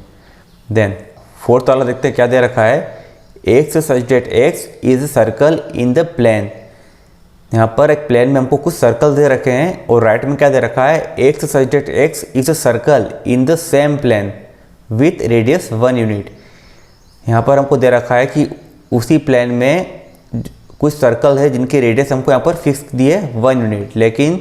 देन फोर्थ वाला देखते हैं क्या दे रखा है X such that X is circle in the plane. यहाँ पर एक प्लेन में हमको कुछ सर्कल दे रखे हैं और राइट में क्या दे रखा है X such that X is a circle in the same plane with radius 1 unit. यहाँ पर हमको दे रखा है कि उसी प्लेन में कुछ सर्कल है जिनकी रेडियस हमको यहाँ पर फिक्स दी है 1 यूनिट, लेकिन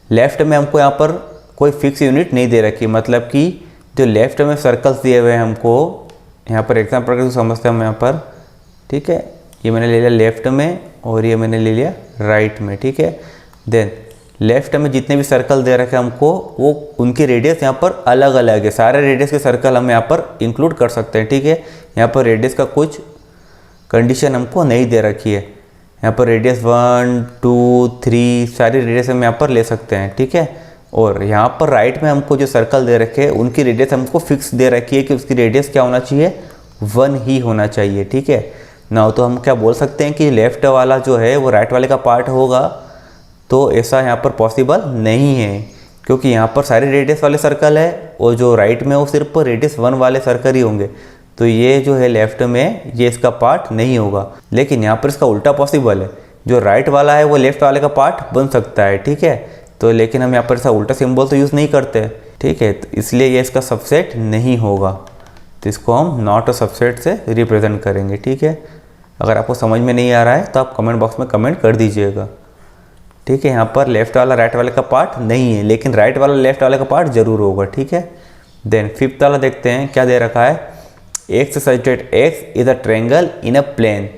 लेफ्ट में हमको यहाँ पर कोई फिक्स यूनिट नहीं दे रखी। मतलब कि जो लेफ्ट में सर्कल्स दिए हुए हैं हमको, यहाँ पर एग्जाम्पल के समझते हैं हम यहाँ पर, ठीक है। ये मैंने ले लिया लेफ्ट में और ये मैंने ले लिया राइट में, ठीक है। देन लेफ्ट में जितने भी सर्कल दे रखे हमको वो उनकी रेडियस यहाँ पर अलग अलग है। सारे रेडियस के सर्कल हम यहाँ पर इंक्लूड कर सकते हैं, ठीक है। यहाँ पर रेडियस का कुछ कंडीशन हमको नहीं दे रखी है। यहाँ पर रेडियस 1, 2, 3 सारी रेडियस हम यहाँ पर ले सकते हैं, ठीक है। और यहाँ पर राइट में हमको जो सर्कल दे रखे हैं उनकी रेडियस हमको फिक्स दे रखी है कि उसकी रेडियस क्या होना चाहिए 1 ही होना चाहिए, ठीक है ना। तो हम क्या बोल सकते हैं कि लेफ्ट वाला जो है वो राइट वाले का पार्ट होगा, तो ऐसा यहाँ पर पॉसिबल नहीं है, क्योंकि यहाँ पर सारे रेडियस वाले सर्कल है और जो राइट में वो सिर्फ रेडियस 1 वाले सर्कल ही होंगे। तो ये जो है लेफ्ट में ये इसका पार्ट नहीं होगा। लेकिन यहाँ पर इसका उल्टा पॉसिबल है, जो राइट वाला है वो लेफ्ट वाले का पार्ट बन सकता है, ठीक है। तो लेकिन हम यहाँ पर ऐसा उल्टा सिंबल तो यूज़ नहीं करते, ठीक है। तो इसलिए ये इसका सबसेट नहीं होगा। तो इसको हम नॉट अ सबसेट से रिप्रेजेंट करेंगे, ठीक है। अगर आपको समझ में नहीं आ रहा है तो आप कमेंट बॉक्स में कमेंट कर दीजिएगा, ठीक है। यहाँ पर लेफ्ट वाला राइट वाले का पार्ट नहीं है, लेकिन राइट वाला लेफ्ट वाले का पार्ट जरूर होगा, ठीक है। देन फिफ्थ वाला देखते हैं क्या दे रखा है X such that X is a triangle in a plane,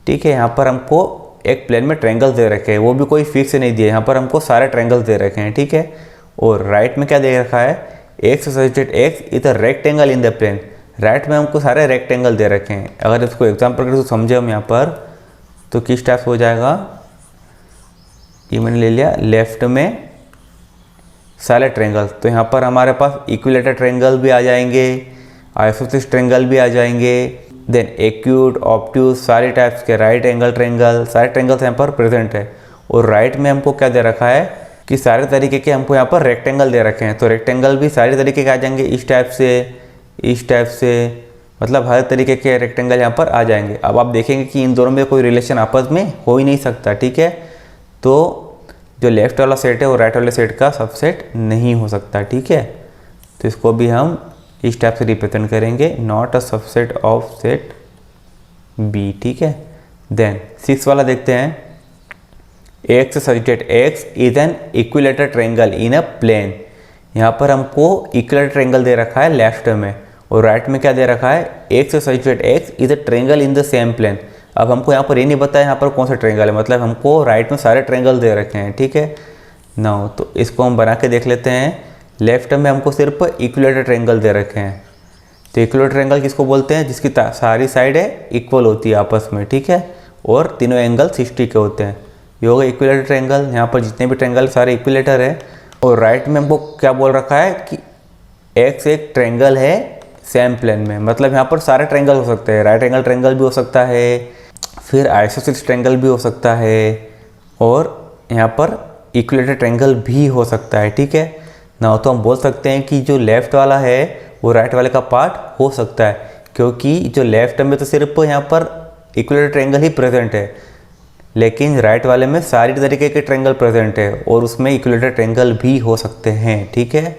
ठीक है। यहाँ पर हमको एक प्लेन में ट्रायंगल दे रखे हैं, वो भी कोई फिक्स नहीं दिए, यहाँ पर हमको सारे ट्रायंगल दे रखे हैं, ठीक है। और राइट में क्या दे रखा है X such that X is a rectangle in the plane. Right में हमको सारे रेक्टेंगल दे रखे हैं। अगर इसको एग्जाम्पल के तो समझे हम यहाँ पर, तो किस टाइप हो जाएगा, ये मैंने ले लिया लेफ्ट में सारे ट्रायंगल, तो यहाँ पर हमारे पास इक्विलेटर ट्रायंगल भी आ जाएंगे, आइसोसेलेस ट्रायंगल भी आ जाएंगे, देन एक्यूट, ऑब्ट्यूज सारे टाइप्स के राइट एंगल ट्रायंगल, सारे ट्रायंगल्स यहाँ पर प्रेजेंट है। और राइट में हमको क्या दे रखा है कि सारे तरीके के हमको यहाँ पर रेक्टेंगल दे रखे हैं, तो रेक्टेंगल भी सारे तरीके के आ जाएंगे, इस टाइप से, मतलब हर तरीके के रेक्टेंगल यहाँ पर आ जाएंगे। अब आप देखेंगे कि इन दोनों में कोई रिलेशन आपस में हो ही नहीं सकता, ठीक है। तो जो लेफ्ट वाला सेट है वो राइट वाले सेट का सबसेट नहीं हो सकता, ठीक है। तो इसको भी हम इस टाइप से रिप्रेजेंट करेंगे, not a subset of set B, ठीक है। देन सिक्स वाला देखते हैं X such that X is an equilateral triangle in a plane. यहाँ पर हमको इक्विलेटर ट्रायंगल दे रखा है लेफ्ट में, और राइट में क्या दे रखा है X such that X is a triangle in the same plane. अब हमको यहाँ पर ये नहीं बताया यहाँ पर कौन सा ट्रायंगल है, मतलब हमको राइट में सारे ट्रायंगल दे रखे हैं, ठीक है ना। तो इसको हम बना के देख लेते हैं। लेफ्ट में हमको सिर्फ इक्विलेटर ट्रायंगल दे रखे हैं, तो इक्विलेटर ट्रायंगल किसको बोलते हैं, जिसकी सारी साइड है इक्वल होती है आपस में, ठीक है, और तीनों एंगल 60 के होते हैं। ये होगा इक्विलेटर ट्रायंगल। यहाँ पर जितने भी ट्रायंगल सारे इक्विलेटर है, और राइट में हमको क्या बोल रखा है कि एक्स एक ट्रायंगल है सेम प्लेन में, मतलब यहाँ पर सारे ट्रायंगल हो सकते हैं, राइट एंगल ट्रायंगल भी हो सकता है, फिर आइसोसेलेस ट्रायंगल भी हो सकता है, और यहाँ पर इक्विलेटरल ट्रायंगल भी हो सकता है। ठीक है ना, तो हम बोल सकते हैं कि जो लेफ़्ट वाला है वो राइट वाले का पार्ट हो सकता है, क्योंकि जो लेफ़्ट में तो सिर्फ यहाँ पर इक्विलेटरल ट्रायंगल ही प्रेजेंट है, लेकिन राइट वाले में सारी तरीके के ट्रायंगल प्रेजेंट है और उसमें इक्विलेटरल ट्रायंगल भी हो सकते हैं। ठीक है,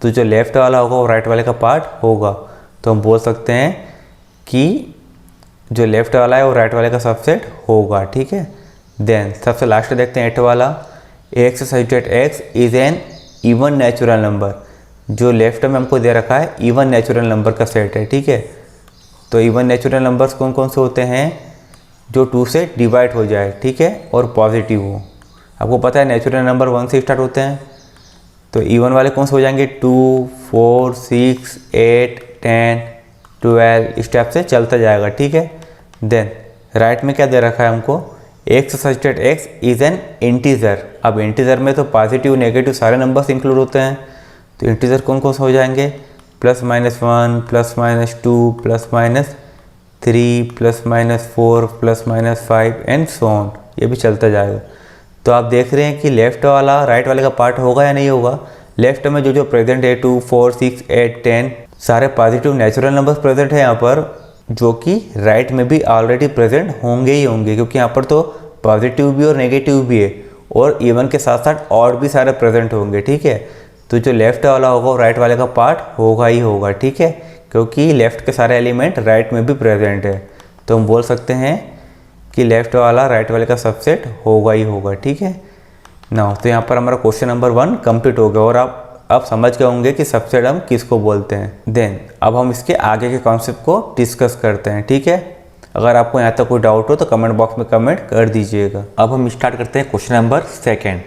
तो जो लेफ़्ट वाला होगा वो राइट वाले का पार्ट होगा, तो हम बोल सकते हैं कि जो लेफ़्ट वाला है वो राइट वाले का सबसेट होगा। ठीक है, देन सबसे लास्ट देखते हैं 8 वाला, x subject x is an even natural number. जो लेफ्ट में हमको दे रखा है इवन नेचुरल नंबर का सेट है। ठीक है, तो इवन नेचुरल नंबर्स कौन कौन से होते हैं? जो 2 से डिवाइड हो जाए, ठीक है, और पॉजिटिव हो। आपको पता है नेचुरल नंबर 1 से स्टार्ट होते हैं, तो इवन वाले कौन से हो जाएंगे? 2, 4, 6, 8, 10, 12 इस टाइप से चलता जाएगा। ठीक है, देन राइट में क्या दे रखा है हमको? X subject x is an integer. अब इंटीजर में तो पॉजिटिव नेगेटिव सारे नंबर्स इंक्लूड होते हैं, तो इंटीजर कौन कौन से हो जाएंगे? +-1, +-2, +-3, +-4, +-5 एंड सो ऑन, ये भी चलता जाएगा। तो आप देख रहे हैं कि लेफ्ट वाला राइट वाले का पार्ट होगा या नहीं होगा? लेफ्ट में जो प्रेजेंट है 2, 4, 6, 8, 10 सारे पॉजिटिव नेचुरल नंबर्स प्रेजेंट है यहाँ पर, जो कि राइट में भी ऑलरेडी प्रेजेंट होंगे ही होंगे, क्योंकि यहाँ पर तो पॉजिटिव भी और नेगेटिव भी है, और इवन के साथ साथ और भी सारे प्रेजेंट होंगे। ठीक है, तो जो लेफ्ट वाला होगा वो राइट वाले का पार्ट होगा ही होगा। ठीक है, क्योंकि लेफ्ट के सारे एलिमेंट राइट में भी प्रेजेंट है, तो हम बोल सकते हैं कि लेफ्ट वाला राइट वाले का सबसेट होगा ही होगा। ठीक है ना, तो यहाँ पर हमारा क्वेश्चन नंबर 1 कंप्लीट हो गया, और आप समझ गए होंगे कि सबसेट हम किसको बोलते हैं। देन अब हम इसके आगे के कॉन्सेप्ट को डिस्कस करते हैं। ठीक है, अगर आपको यहाँ तक कोई डाउट हो तो कमेंट बॉक्स में कमेंट कर दीजिएगा। अब हम स्टार्ट करते हैं question number 2।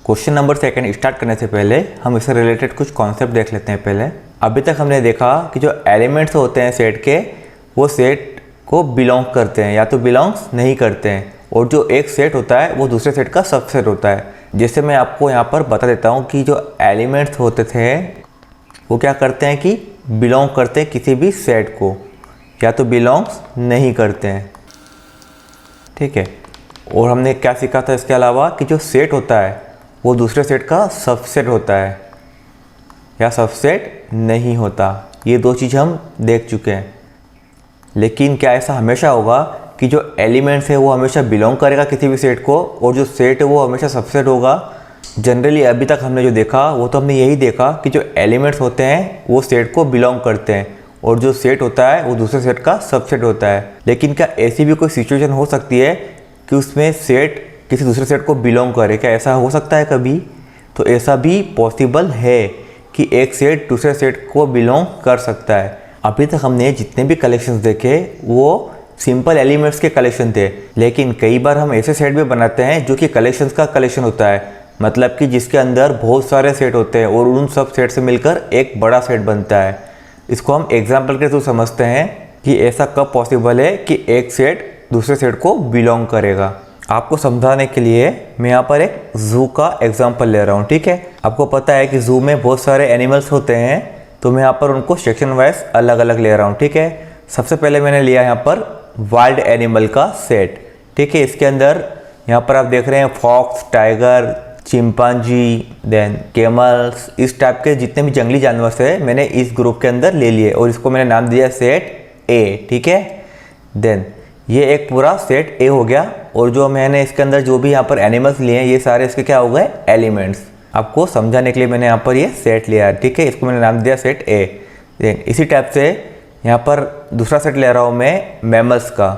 Question number 2 start करने से पहले हम इससे रिलेटेड कुछ कॉन्सेप्ट देख लेते हैं। पहले अभी तक हमने देखा कि जो एलिमेंट्स होते हैं सेट के, वो सेट को बिलोंग करते हैं या तो बिलोंग्स नहीं करते हैं, और जो एक सेट होता है वो दूसरे सेट का सबसेट होता है। जैसे मैं आपको यहाँ पर बता देता हूँ कि जो एलिमेंट्स होते थे वो क्या करते हैं कि बिलोंग करते हैं किसी भी सेट को, या तो बिलोंग्स नहीं करते हैं। ठीक है, और हमने क्या सीखा था इसके अलावा कि जो सेट होता है वो दूसरे सेट का सबसेट होता है या सबसेट नहीं होता। ये 2 चीज़ हम देख चुके हैं। लेकिन क्या ऐसा हमेशा होगा कि जो एलिमेंट्स है वो हमेशा बिलोंग करेगा किसी भी सेट को, और जो सेट है वो हमेशा सबसेट होगा? जनरली अभी तक हमने जो देखा वो तो हमने यही देखा कि जो एलिमेंट्स होते हैं वो सेट को बिलोंग करते हैं, और जो सेट होता है वो दूसरे सेट का सबसेट होता है। लेकिन क्या ऐसी भी कोई सिचुएशन हो सकती है कि उसमें सेट किसी दूसरे सेट को बिलोंग करे? क्या ऐसा हो सकता है कभी? तो ऐसा भी पॉसिबल है कि एक सेट दूसरे सेट को बिलोंग कर सकता है। अभी तक हमने जितने भी कलेक्शंस देखे वो सिंपल एलिमेंट्स के कलेक्शन थे, लेकिन कई बार हम ऐसे सेट भी बनाते हैं जो कि कलेक्शंस का कलेक्शन होता है, मतलब कि जिसके अंदर बहुत सारे सेट होते हैं और उन सब सेट से मिलकर एक बड़ा सेट बनता है। इसको हम एग्जाम्पल के थ्रू समझते हैं कि ऐसा कब पॉसिबल है कि एक सेट दूसरे सेट को बिलोंग करेगा। आपको समझाने के लिए मैं यहाँ पर एक ज़ू का एग्जाम्पल ले रहा हूँ। ठीक है, आपको पता है कि ज़ू में बहुत सारे एनिमल्स होते हैं, तो मैं यहाँ पर उनको सेक्शन वाइज अलग अलग ले रहा हूँ। ठीक है, सबसे पहले मैंने लिया यहाँ पर वाइल्ड एनिमल का सेट। ठीक है, इसके अंदर यहाँ पर आप देख रहे हैं fox, tiger, chimpanzee, then camels, इस टाइप के जितने भी जंगली जानवर है मैंने इस ग्रुप के अंदर ले लिए, और इसको मैंने नाम दिया सेट ए। ठीक है, देन ये एक पूरा सेट ए हो गया, और जो मैंने इसके अंदर जो भी यहाँ पर एनिमल्स लिए हैं ये सारे इसके क्या हो गए? एलिमेंट्स। आपको समझाने के लिए मैंने यहाँ पर ये सेट लिया है। ठीक है, इसको मैंने नाम दिया सेट ए। देन इसी टाइप से यहाँ पर दूसरा सेट ले रहा हूँ मैं मैमल्स का।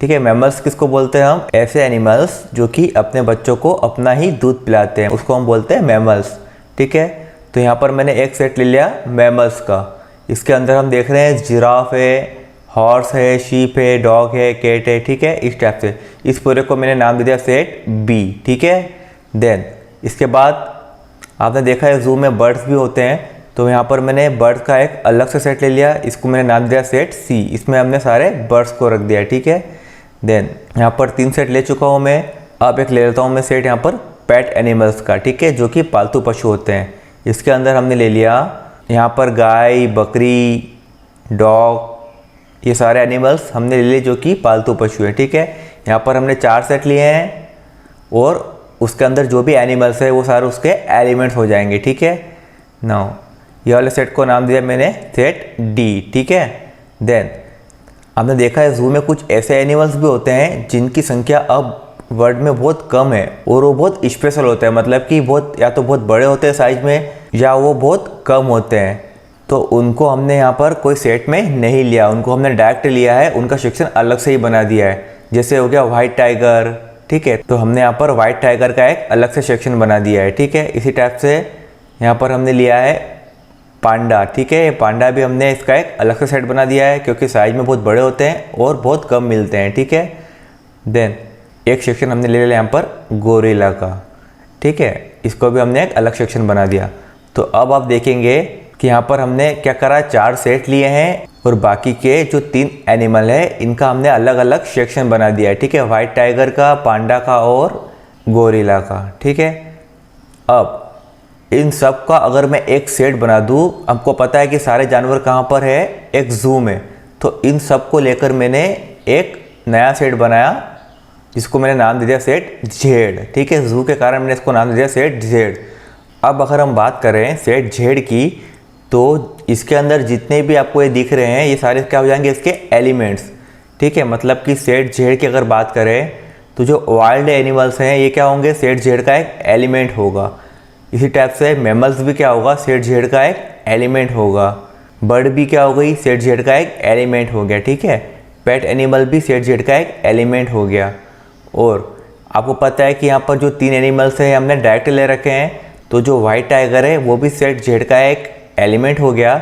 ठीक है, मैमल्स किसको बोलते हैं हम? ऐसे एनिमल्स जो कि अपने बच्चों को अपना ही दूध पिलाते हैं, उसको हम बोलते हैं मैमल्स। ठीक है, तो यहाँ पर मैंने एक सेट ले लिया मैमल्स का। इसके अंदर हम देख रहे हैं जिराफ है, हॉर्स है, शीप है, डॉग है, कैट है। ठीक है, इस टाइप से इस पूरे को मैंने नाम दे दिया सेट बी। ठीक है, देन इसके बाद आपने देखा है ज़ू में बर्ड्स भी होते हैं, तो यहाँ पर मैंने बर्ड्स का एक अलग से सेट ले लिया, इसको मैंने नाम दिया सेट सी। इसमें हमने सारे बर्ड्स को रख दिया। ठीक है, देन यहाँ पर 3 सेट ले चुका हूँ मैं। अब एक ले लेता हूँ मैं सेट यहाँ पर पेट एनिमल्स का, ठीक है, जो कि पालतू पशु होते हैं। इसके अंदर हमने ले लिया यहाँ पर गाय, बकरी, डॉग, ये सारे एनिमल्स हमने ले लिए जो कि पालतू पशु हैं, ठीक है। यहाँ पर हमने 4 सेट लिए हैं और उसके अंदर जो भी एनिमल्स है वो सारे उसके एलिमेंट्स हो जाएंगे, ठीक है। नाउ ये वाले सेट को नाम दिया मैंने सेट डी, ठीक है। देन हमने देखा है ज़ू में कुछ ऐसे एनिमल्स भी होते हैं जिनकी संख्या अब वर्ल्ड में बहुत कम है और वो बहुत स्पेशल होते हैं, मतलब कि बहुत या तो बहुत बड़े होते हैं साइज में या वो बहुत कम होते हैं। तो उनको हमने यहाँ पर कोई सेट में नहीं लिया, उनको हमने डायरेक्ट लिया है, उनका सेक्शन अलग से ही बना दिया है। जैसे हो गया वाइट टाइगर, ठीक है, तो हमने यहाँ पर वाइट टाइगर का एक अलग से सेक्शन बना दिया है, ठीक है। इसी टाइप से यहाँ पर हमने लिया है पांडा, ठीक है, पांडा भी हमने इसका एक अलग से सेट बना दिया है क्योंकि साइज में बहुत बड़े होते हैं और बहुत कम मिलते हैं, ठीक है। देन एक सेक्शन हमने ले लिया यहाँ पर गोरिल्ला का, ठीक है, इसको भी हमने एक अलग सेक्शन बना दिया। तो अब आप देखेंगे कि यहाँ पर हमने क्या करा, 4 सेट लिए हैं और बाकी के जो 3 एनिमल है इनका हमने अलग अलग सेक्शन बना दिया है, ठीक है, वाइट टाइगर का, पांडा का और गोरिल्ला का, ठीक है। अब इन सब का अगर मैं एक सेट बना दूँ, आपको पता है कि सारे जानवर कहाँ पर है, एक ज़ू में, तो इन सब को लेकर मैंने एक नया सेट बनाया जिसको मैंने नाम दे दिया सेट जेड, ठीक है। ज़ू के कारण मैंने इसको नाम दे दिया सेट जेड। अब अगर हम बात करें सेट जेड की, तो इसके अंदर जितने भी आपको ये दिख रहे हैं ये सारे क्या हो जाएंगे, इसके एलिमेंट्स, ठीक है। मतलब कि सेट जेड की अगर बात करें तो जो वाइल्ड एनिमल्स हैं ये क्या होंगे, सेट जेड का एक एलिमेंट होगा। इसी टाइप से मैमल्स भी क्या होगा, सेट जेड का एक एलिमेंट होगा। बर्ड भी क्या हो गई, सेट जेड का एक एलिमेंट हो गया, ठीक है। पेट एनिमल भी सेट जेड का एक एलिमेंट हो गया। और आपको पता है कि यहाँ पर जो 3 एनिमल्स हैं हमने डायरेक्ट ले रखे हैं, तो जो वाइट टाइगर है वो भी सेट जेड का एक एलिमेंट हो गया,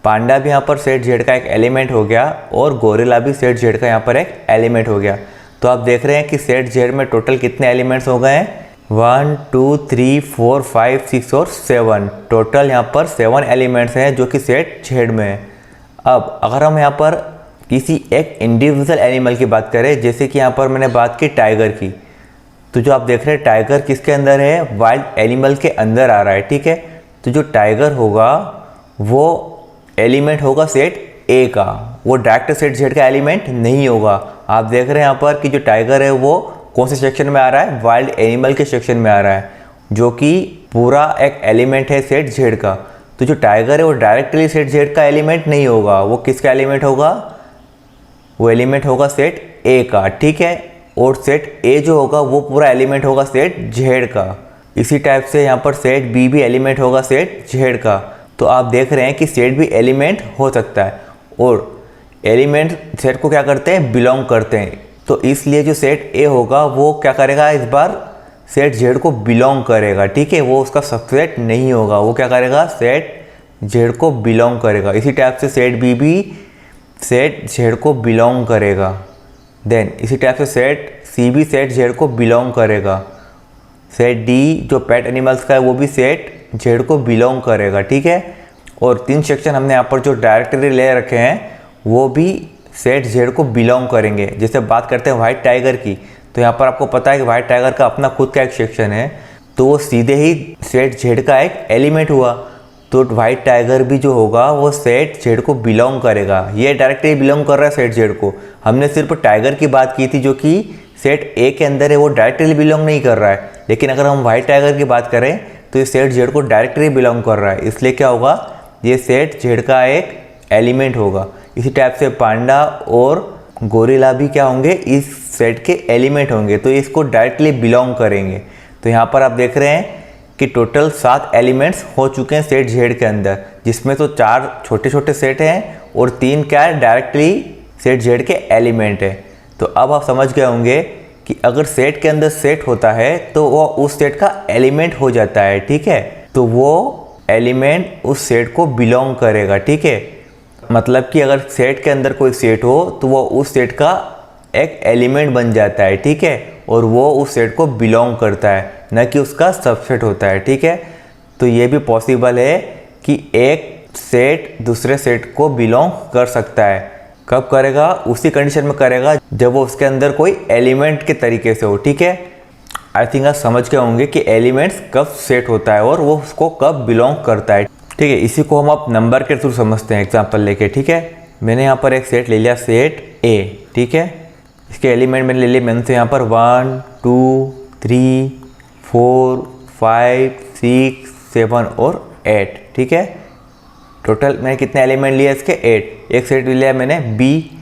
पांडा भी यहाँ पर सेट जेड का एक एलिमेंट हो गया और गोरिल्ला भी सेट जेड का यहाँ पर एक एलिमेंट हो गया। तो आप देख रहे हैं कि सेट जेड में टोटल कितने एलिमेंट्स हो गए हैं, 1 2 3 4 5 6 और 7, टोटल यहाँ पर 7 एलिमेंट्स हैं जो कि सेट जेड में है। अब अगर हम यहाँ पर किसी एक इंडिविजुअल एनिमल की बात करें, जैसे कि यहाँ पर मैंने बात की टाइगर की, तो जो आप देख रहे हैं टाइगर किसके अंदर है, वाइल्ड एनिमल के अंदर आ रहा है, ठीक है। तो जो टाइगर होगा वो एलिमेंट होगा सेट ए का, वो डायरेक्ट सेट जेड का एलिमेंट नहीं होगा। आप देख रहे हैं यहाँ पर कि जो टाइगर है वो कौन से सेक्शन में आ रहा है, वाइल्ड एनिमल के सेक्शन में आ रहा है, जो कि पूरा एक एलिमेंट है सेट जेड का। तो जो टाइगर है वो डायरेक्टली सेट जेड का एलिमेंट नहीं होगा, वो किसका एलिमेंट होगा, वो एलिमेंट होगा सेट ए का, ठीक है। और सेट ए जो होगा वो पूरा एलिमेंट होगा सेट जेड का। इसी टाइप से यहाँ पर सेट बी भी एलिमेंट होगा सेट जेड का। तो आप देख रहे हैं कि सेट भी एलिमेंट हो सकता है और एलिमेंट सेट को क्या करते हैं, बिलोंग करते हैं। तो इसलिए जो सेट ए होगा वो क्या करेगा, इस बार सेट जेड को बिलोंग करेगा, ठीक है, वो उसका सबसेट नहीं होगा, वो क्या करेगा, सेट जेड को बिलोंग करेगा। इसी टाइप से सेट बी भी सेट जेड को बिलोंग करेगा। देन इसी टाइप से सेट सी भी सेट जेड को बिलोंग करेगा। सेट डी जो पेट एनिमल्स का है वो भी सेट जेड को बिलोंग करेगा, ठीक है। और 3 सेक्शन हमने यहाँ पर जो डायरेक्टली ले रखे हैं वो भी सेट जेड को बिलोंग करेंगे। जैसे बात करते हैं वाइट टाइगर की, तो यहाँ पर आपको पता है कि वाइट टाइगर का अपना खुद का एक सेक्शन है, तो वो सीधे ही सेट जेड का एक एलिमेंट हुआ। तो वाइट टाइगर भी जो होगा वो सेट जेड को बिलोंग करेगा, ये डायरेक्टली बिलोंग कर रहा है सेट जेड को। हमने सिर्फ टाइगर की बात की थी जो कि सेट ए के अंदर है, वो डायरेक्टली बिलोंग नहीं कर रहा है। लेकिन अगर हम वाइट टाइगर की बात करें तो ये सेट जेड को डायरेक्टली बिलोंग कर रहा है, इसलिए क्या होगा, ये सेट जेड का एक एलिमेंट होगा। इसी टाइप से पांडा और गोरिल्ला भी क्या होंगे, इस सेट के एलिमेंट होंगे, तो इसको डायरेक्टली बिलोंग करेंगे। तो यहाँ पर आप देख रहे हैं कि टोटल 7 एलिमेंट्स हो चुके हैं सेट जेड के अंदर, जिसमें तो 4 छोटे छोटे सेट हैं और 3 क्या है, डायरेक्टली सेट जेड के एलिमेंट है। तो अब आप समझ गए होंगे कि अगर सेट के अंदर सेट होता है तो वो उस सेट का एलिमेंट हो जाता है, ठीक है। तो वो एलिमेंट उस सेट को बिलोंग करेगा, ठीक है। मतलब कि अगर सेट के अंदर कोई सेट हो तो वो उस सेट का एक एलिमेंट बन जाता है, ठीक है, और वो उस सेट को बिलोंग करता है, न कि उसका सबसेट होता है, ठीक है। तो ये भी पॉसिबल है कि एक सेट दूसरे सेट को बिलोंग कर सकता है। कब करेगा, उसी कंडीशन में करेगा जब वो उसके अंदर कोई एलिमेंट के तरीके से हो, ठीक है। आई थिंक आप समझ गए होंगे कि एलिमेंट्स कब सेट होता है और वो उसको कब बिलोंग करता है। ठीक है, इसी को हम आप नंबर के थ्रू समझते हैं एग्जांपल लेके। ठीक है, मैंने यहाँ पर एक सेट ले लिया, सेट ए। ठीक है, इसके एलिमेंट मैंने ले लिए, मैंने तो यहाँ पर 1 2 3 4 5 6 7 और 8। ठीक है, टोटल मैंने कितने एलिमेंट लिए इसके? 8। एक सेट ले लिया मैंने बी,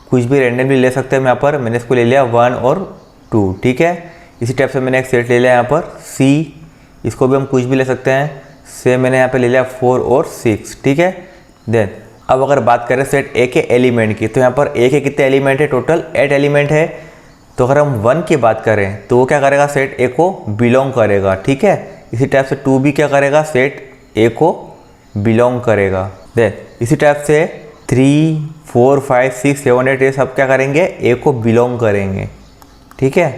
कुछ भी रैंडमली ले सकते हैं यहाँ पर, मैंने इसको ले लिया 1 और 2। ठीक है, इसी टाइप से मैंने एक सेट ले लिया यहाँ पर सी, इसको भी हम कुछ भी ले सकते हैं। सेम मैंने यहाँ पे ले लिया 4 और 6। ठीक है, देन अब अगर बात करें सेट ए के एलिमेंट की, तो यहाँ पर ए के कितने एलिमेंट है? टोटल 8 एलिमेंट है। तो अगर हम 1 की बात करें तो वो क्या करेगा? सेट ए को बिलोंग करेगा। ठीक है, इसी टाइप से 2 भी क्या करेगा? सेट ए को बिलोंग करेगा। देन इसी टाइप से 3 4 5 6 7 8 ये सब क्या करेंगे? ए को बिलोंग करेंगे। ठीक है,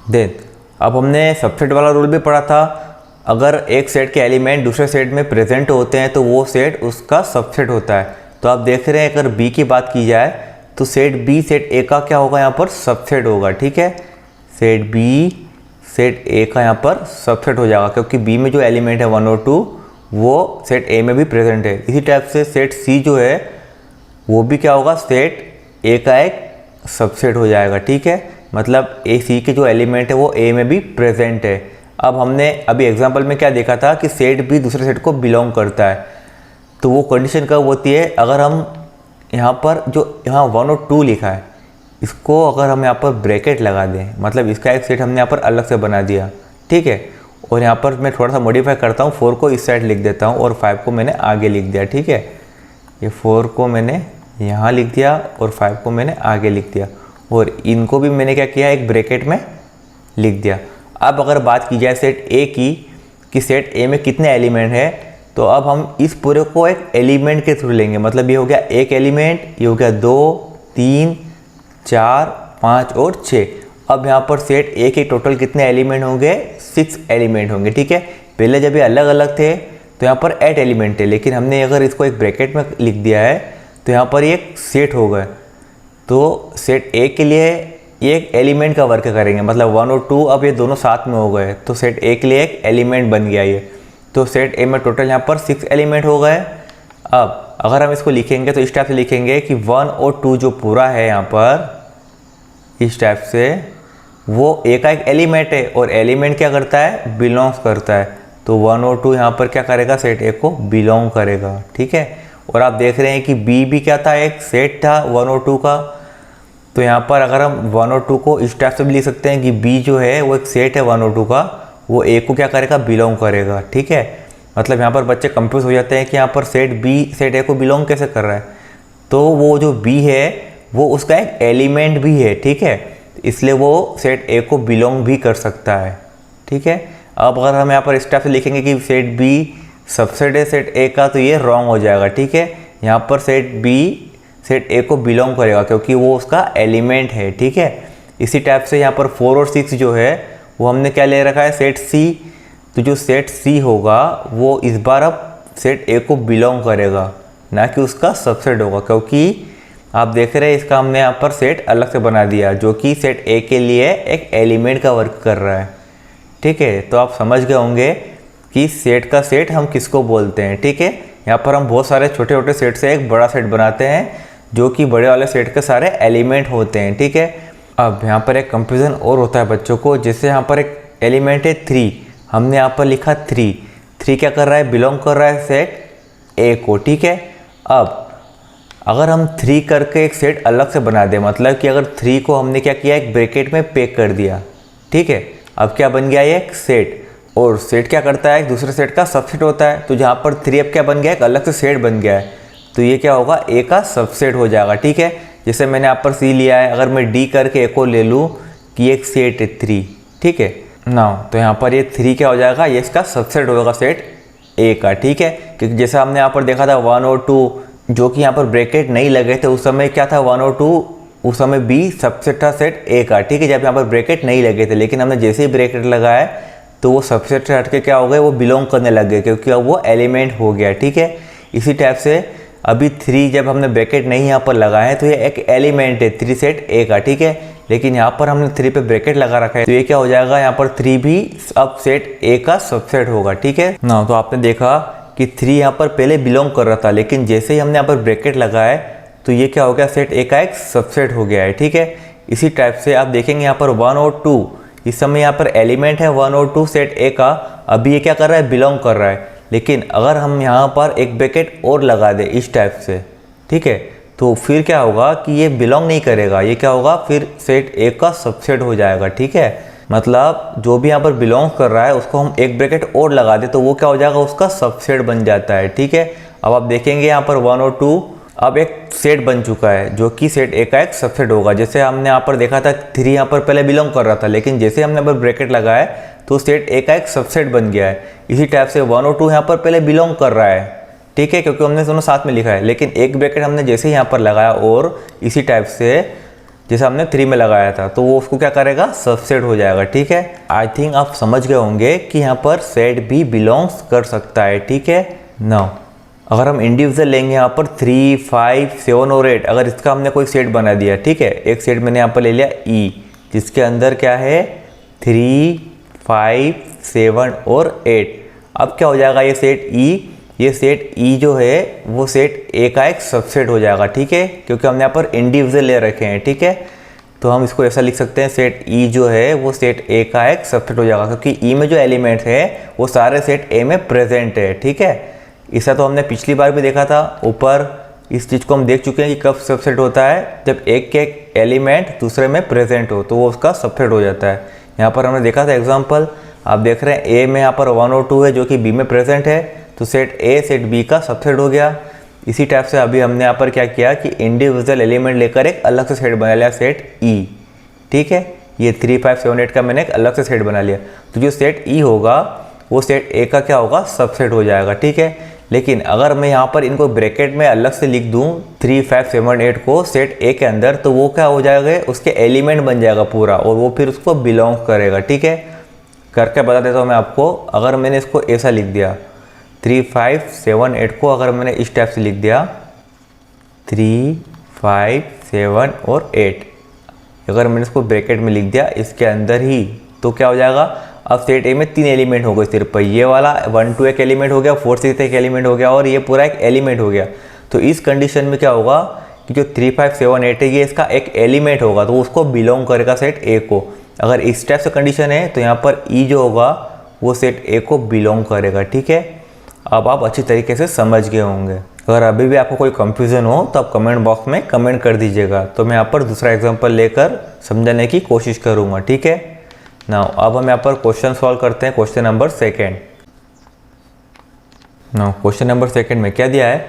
देन अब हमने सबसेट वाला रूल भी पढ़ा था। अगर एक सेट के एलिमेंट दूसरे सेट में प्रेजेंट होते हैं तो वो सेट उसका सबसेट होता है। तो आप देख रहे हैं अगर बी की बात की जाए तो सेट बी सेट ए का क्या होगा? यहाँ पर सबसेट होगा। ठीक है, सेट बी सेट ए का यहाँ पर सबसेट हो जाएगा, क्योंकि बी में जो एलिमेंट है 1 और 2 वो सेट ए में भी प्रेजेंट है। इसी टाइप से सेट सी जो है वो भी क्या होगा? सेट ए का एक सबसेट हो जाएगा। ठीक है, मतलब ए सी के जो एलिमेंट है वो ए में भी प्रेजेंट है। अब हमने अभी एग्जांपल में क्या देखा था कि सेट बी दूसरे सेट को बिलोंग करता है। तो वो कंडीशन कब होती है? अगर हम यहाँ पर जो यहाँ 1 और 2 लिखा है इसको अगर हम यहाँ पर ब्रैकेट लगा दें, मतलब इसका एक सेट हमने यहाँ पर अलग से बना दिया। ठीक है, और यहाँ पर मैं थोड़ा सा मॉडिफाई करता हूँ, 4 को इस साइड लिख देता हूँ और 5 को मैंने आगे लिख दिया। ठीक है, ये 4 को मैंने यहाँ लिख दिया और 5 को मैंने आगे लिख दिया, और इनको भी मैंने क्या किया? एक ब्रैकेट में लिख दिया। अब अगर बात की जाए सेट ए की कि सेट ए में कितने एलिमेंट है, तो अब हम इस पूरे को एक एलिमेंट के थ्रू लेंगे। मतलब ये हो गया एक एलिमेंट, ये हो गया 2 3 4 5 और 6। अब यहाँ पर सेट ए के टोटल कितने एलिमेंट होंगे? 6 एलिमेंट होंगे। ठीक है, पहले जब ये अलग अलग थे तो यहाँ पर 8 एलिमेंट थे, लेकिन हमने अगर इसको एक ब्रैकेट में लिख दिया है तो यहाँ पर एक सेट हो गए। तो सेट ए के लिए ये एक एलिमेंट का वर्क करेंगे, मतलब 1 और 2 अब ये दोनों साथ में हो गए, तो सेट ए के लिए एक एलिमेंट बन गया ये। तो सेट ए में टोटल यहाँ पर 6 एलिमेंट हो गए। अब अगर हम इसको लिखेंगे तो इस टाइप से लिखेंगे कि 1 और 2 जो पूरा है यहाँ पर इस टाइप से, वो ए का एक एलिमेंट है, और एलिमेंट क्या करता है? बिलोंग्स करता है। तो 1 और 2 यहाँ पर क्या करेगा? सेट ए को बिलोंग करेगा। ठीक है, और आप देख रहे हैं कि बी भी क्या था? एक सेट था 1 और 2 का। तो यहाँ पर अगर हम 1 और 2 को इस टाइप से भी लिख सकते हैं कि बी जो है वो एक सेट है 1 और 2 का, वो ए को क्या करेगा? बिलोंग करेगा। ठीक है, मतलब यहाँ पर बच्चे कंफ्यूज हो जाते हैं कि यहाँ पर सेट बी सेट ए को बिलोंग कैसे कर रहा है। तो वो जो बी है वो उसका एक एलिमेंट भी है। ठीक है, इसलिए वो सेट ए को बिलोंग भी कर सकता है। ठीक है, अब अगर हम यहाँ पर इस टाइप से लिखेंगे कि सेट बी सबसेट है सेट ए का, तो ये रॉन्ग हो जाएगा। ठीक है, यहाँ पर सेट बी सेट ए को बिलोंग करेगा क्योंकि वो उसका एलिमेंट है। ठीक है, इसी टाइप से यहाँ पर 4 और 6 जो है वो हमने क्या ले रखा है? सेट सी। तो जो सेट सी होगा वो इस बार अब सेट ए को बिलोंग करेगा, ना कि उसका सबसेट होगा, क्योंकि आप देख रहे हैं इसका हमने यहाँ पर सेट अलग से बना दिया जो कि सेट ए के लिए एक एलिमेंट का वर्क कर रहा है। ठीक है, तो आप समझ गए होंगे कि सेट का सेट हम किसको बोलते हैं। ठीक है, यहाँ पर हम बहुत सारे छोटे छोटे सेट से एक बड़ा सेट बनाते हैं जो कि बड़े वाले सेट के सारे एलिमेंट होते हैं। ठीक है, अब यहाँ पर एक कंफ्यूजन और होता है बच्चों को, जैसे यहाँ पर एक एलिमेंट है 3, हमने यहाँ पर लिखा 3 क्या कर रहा है? बिलोंग कर रहा है सेट ए को। ठीक है, अब अगर हम 3 करके एक सेट अलग से बना दें, मतलब कि अगर 3 को हमने क्या किया? एक ब्रैकेट में पैक कर दिया। ठीक है, अब क्या बन गया? ये एक सेट, और सेट क्या करता है? एक दूसरे सेट का सबसेट होता है। तो जहाँ पर 3 अब क्या बन गया? एक अलग से सेट बन गया है, तो ये क्या होगा? ए का सबसेट हो जाएगा। ठीक है, जैसे मैंने यहाँ पर सी लिया है, अगर मैं डी करके ए को ले लूँ कि एक सेट है 3। ठीक है ना, तो यहाँ पर ये 3 क्या हो जाएगा? ये इसका सबसेट होगा सेट ए का। ठीक है, क्योंकि जैसा हमने यहाँ पर देखा था 1 और 2 जो कि यहाँ पर ब्रैकेट नहीं लगे थे, उस समय क्या था? 1 और 2 उस समय बी सबसेट था सेट ए का। ठीक है, जब यहाँ पर ब्रैकेट नहीं लगे थे, लेकिन हमने जैसे ही ब्रैकेट लगाया तो वो सबसेट से हटके क्या हो गए? वो बिलोंग करने लग गए, क्योंकि अब वो एलिमेंट हो गया। ठीक है, इसी टाइप से अभी 3 जब हमने ब्रैकेट नहीं यहाँ पर लगाए तो ये एक एलिमेंट है 3 सेट ए का। ठीक है, लेकिन यहाँ पर हमने 3 पे ब्रैकेट लगा रखा है, तो ये क्या हो जाएगा, यहाँ पर 3 भी अब सेट ए का सबसेट होगा। ठीक है ना, तो आपने देखा कि 3 यहाँ पर पहले बिलोंग कर रहा था, लेकिन जैसे ही हमने यहाँ पर ब्रैकेट लगाया तो ये क्या हो गया, सेट ए का एक सबसेट हो गया है। ठीक है, इसी टाइप से आप देखेंगे यहाँ पर 1 और 2, इस समय यहाँ पर एलिमेंट है 1 और 2 सेट ए का, अभी ये क्या कर रहा है, बिलोंग कर रहा है। लेकिन अगर हम यहाँ पर एक ब्रैकेट और लगा दें इस टाइप से, ठीक है, तो फिर क्या होगा कि ये बिलोंग नहीं करेगा, ये क्या होगा, फिर सेट ए का सबसेट हो जाएगा। ठीक है, मतलब जो भी यहाँ पर बिलोंग कर रहा है उसको हम एक ब्रैकेट और लगा दें तो वो क्या हो जाएगा, उसका सबसेट बन जाता है। ठीक है, अब आप देखेंगे यहाँ पर 1 और 2 अब एक सेट बन चुका है जो कि सेट ए का एक सबसेट होगा। जैसे हमने यहाँ पर देखा था 3 यहाँ पर पहले बिलोंग कर रहा था, लेकिन जैसे हमने यहाँ पर ब्रैकेट लगाया तो सेट ए का एक सबसेट बन गया है। इसी टाइप से 1 और 2 यहाँ पर पहले बिलोंग कर रहा है, ठीक है, क्योंकि हमने दोनों साथ में लिखा है, लेकिन एक ब्रैकेट हमने जैसे ही यहाँ पर लगाया और इसी टाइप से जैसे हमने 3 में लगाया था तो वो उसको क्या करेगा, सबसेट हो जाएगा। ठीक है, आई थिंक आप समझ गए होंगे कि यहाँ पर सेट भी बिलोंग्स कर सकता है। ठीक है, नाउ अगर हम इंडिविजुअल लेंगे यहाँ पर 3, 5, 7 और 8, अगर इसका हमने कोई सेट बना दिया, ठीक है, एक सेट मैंने यहाँ पर ले लिया ई, जिसके अंदर क्या है 3, 5, 7 और 8। अब क्या हो जाएगा ये सेट ई, ये सेट ई जो है वो सेट ए का एक सबसेट हो जाएगा। ठीक है, क्योंकि हमने यहाँ पर इंडिविजुअल ले रखे हैं। ठीक है, तो हम इसको ऐसा लिख सकते हैं, सेट ई जो है वो सेट ए का एक सबसेट हो जाएगा, क्योंकि ई में जो एलिमेंट है वो सारे सेट ए में प्रेजेंट है। ठीक है, इसका तो हमने पिछली बार भी देखा था, ऊपर इस चीज़ को हम देख चुके हैं कि कब सबसेट होता है, जब एक के एक एलिमेंट दूसरे में प्रेजेंट हो तो वो उसका सबसेट हो जाता है। यहाँ पर हमने देखा था एग्जाम्पल, आप देख रहे हैं ए में यहाँ पर 1 और 2 है जो कि बी में प्रेजेंट है, तो सेट ए सेट बी का सबसेट हो गया। इसी टाइप से अभी हमने यहाँ पर क्या किया कि इंडिविजुअल एलिमेंट लेकर एक अलग से सेट बना लिया, सेट ई। ठीक है, ये 3, 5, 7, 8 का मैंने एक अलग से सेट बना लिया, तो जो सेट ई होगा वो सेट ए का क्या होगा, सबसेट हो जाएगा। ठीक है, लेकिन अगर मैं यहाँ पर इनको ब्रैकेट में अलग से लिख दूँ 3, 5, 7, 8 को सेट ए के अंदर, तो वो क्या हो जाएगा, उसके एलिमेंट बन जाएगा पूरा और वो फिर उसको बिलोंग करेगा। ठीक है, करके बता देता हूँ मैं आपको, अगर मैंने इसको ऐसा लिख दिया 3, 5, 7, 8 को अगर मैंने इस टाइप से लिख दिया 3, 5, 7 और 8, अगर मैंने इसको ब्रैकेट में लिख दिया इसके अंदर ही, तो क्या हो जाएगा, अब सेट ए में 3 एलिमेंट हो गए, सिर्फ ये वाला 1, 2 एक एलिमेंट हो गया, 4, 6 एक एलिमेंट हो गया और ये पूरा एक एलिमेंट हो गया। तो इस कंडीशन में क्या होगा कि जो 3, 5, 7, 8 है ये इसका एक एलिमेंट होगा, तो उसको बिलोंग करेगा सेट ए को। अगर इस टाइप से कंडीशन है तो यहाँ पर ई जो होगा वो सेट ए को बिलोंग करेगा। ठीक है, अब आप अच्छी तरीके से समझ गए होंगे। अगर अभी भी आपको कोई कंफ्यूजन हो तो आप कमेंट बॉक्स में कमेंट कर दीजिएगा, तो मैं यहाँ पर दूसरा एग्जांपल लेकर समझाने की कोशिश करूँगा। ठीक है, नाउ अब हम यहाँ पर क्वेश्चन सॉल्व करते हैं, question number 2। Now question number 2 में क्या दिया है,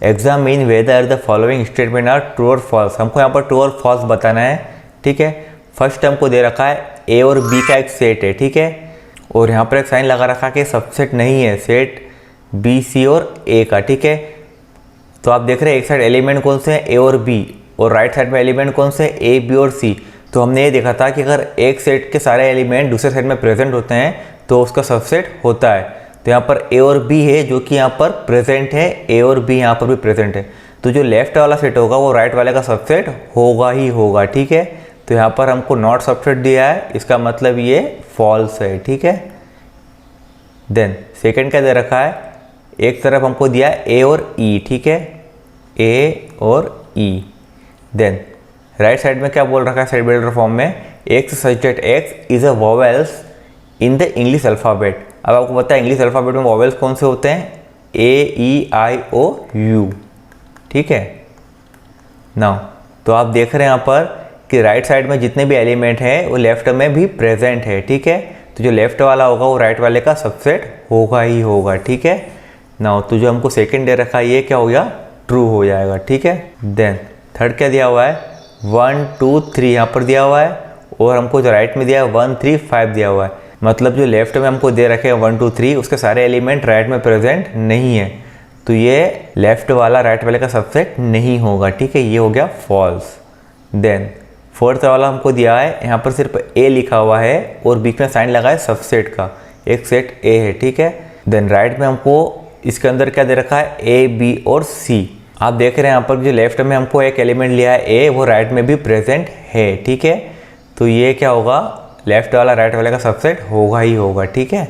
examine whether the following statement are true और फॉल्स। हमको यहाँ पर ट्रू और फॉल्स बताना है। ठीक है, फर्स्ट हमको दे रखा है ए और बी का एक सेट है। ठीक है, और यहाँ पर एक साइन लगा रखा है कि सबसेट नहीं है सेट बी, सी और ए का। ठीक है, तो आप देख रहे हैं एक साइड एलिमेंट कौन से हैं, ए और बी, और राइट साइड में एलिमेंट कौन से, ए, बी और सी। तो हमने ये देखा था कि अगर एक सेट के सारे एलिमेंट दूसरे सेट में प्रेजेंट होते हैं तो उसका सबसेट होता है। तो यहाँ पर ए और बी है जो कि यहाँ पर प्रेजेंट है, ए और बी यहाँ पर भी प्रेजेंट है, तो जो लेफ्ट वाला सेट होगा वो राइट वाले का सबसेट होगा ही होगा। ठीक है, तो यहाँ पर हमको नॉट सबसेट दिया है, इसका मतलब ये फॉल्स है। ठीक है, देन सेकेंड क्या दे रखा है, एक तरफ हमको दिया है ए और ई। ठीक है, ए और ई। देन राइट साइड में क्या बोल रखा है साइड बिल्डर फॉर्म में, x such that X is a vowels in the English alphabet. अब आपको पता है इंग्लिश अल्फ़ाबेट में वोवेल्स कौन से होते हैं, ए, ई, आई, ओ, यू। ठीक है, नाउ तो आप देख रहे हैं यहाँ पर कि राइट साइड में जितने भी एलिमेंट हैं वो लेफ्ट में भी प्रेजेंट है। ठीक है, तो जो लेफ्ट वाला होगा वो राइट वाले का सबसेट होगा ही होगा। ठीक है, नाउ तो जो हमको सेकंड दे रखा है ये क्या हो गया, ट्रू हो जाएगा। ठीक है, देन थर्ड क्या दिया हुआ है, 1, 2, 3 यहाँ पर दिया हुआ है, और हमको जो राइट में दिया है 1, 3, 5 दिया हुआ है। मतलब जो लेफ्ट में हमको दे रखे हैं 1, 2, 3 उसके सारे एलिमेंट राइट में प्रेजेंट नहीं है, तो ये लेफ्ट वाला राइट वाले का सबसेट नहीं होगा। ठीक है, ये हो गया फॉल्स। देन फोर्थ वाला हमको दिया है, यहाँ पर सिर्फ ए लिखा हुआ है और बीच में साइन लगा है सबसेट का, एक सेट ए है। ठीक है, देन राइट में हमको इसके अंदर क्या दे रखा है, ए, बी और सी। आप देख रहे हैं यहाँ पर जो लेफ्ट में हमको एक एलिमेंट लिया है ए, वो राइट में भी प्रेजेंट है। ठीक है, तो ये क्या होगा, लेफ्ट वाला राइट वाले का सबसेट होगा ही होगा, ठीक है।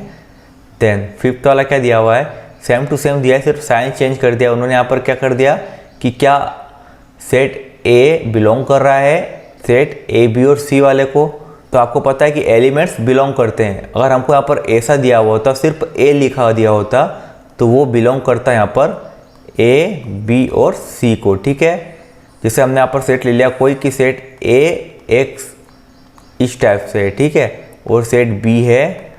देन फिफ्थ वाला क्या दिया हुआ है, सेम टू सेम दिया है, सिर्फ साइन चेंज कर दिया उन्होंने। यहाँ पर क्या कर दिया कि क्या सेट ए बिलोंग कर रहा है सेट ए बी और सी वाले को। तो आपको पता है कि एलिमेंट्स बिलोंग करते हैं। अगर हमको यहाँ पर ऐसा दिया हुआ होता, सिर्फ ए लिखा दिया होता, तो वो बिलोंग करता है यहाँ पर ए बी और सी को, ठीक है। जैसे हमने यहाँ पर सेट ले लिया कोई कि सेट ए एक्स इस टाइप से है, ठीक है, और सेट बी है,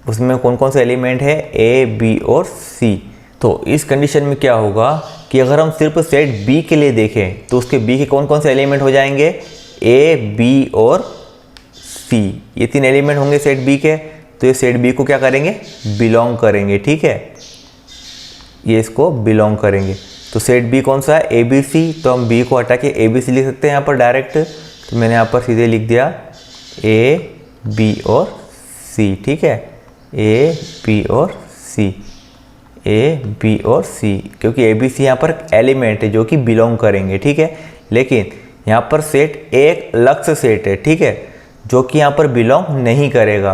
उसमें कौन कौन से एलिमेंट है, ए बी और सी। तो इस कंडीशन में क्या होगा कि अगर हम सिर्फ सेट बी के लिए देखें तो उसके बी के कौन कौन से एलिमेंट हो जाएंगे, ए बी और सी, ये 3 एलिमेंट होंगे सेट बी के। तो ये सेट बी को क्या करेंगे, बिलोंग करेंगे, ठीक है, ये इसको बिलोंग करेंगे। तो सेट बी कौन सा है, ए बी सी। तो हम बी को हटा के ए बी सी लिख सकते हैं यहाँ पर डायरेक्ट। तो मैंने यहाँ पर सीधे लिख दिया ए बी और सी, ठीक है, ए बी और सी, ए बी और सी, क्योंकि ए बी सी यहाँ पर एलिमेंट है जो कि बिलोंग करेंगे, ठीक है। लेकिन यहाँ पर सेट एक अलग से सेट है, ठीक है, जो कि यहाँ पर बिलोंग नहीं करेगा।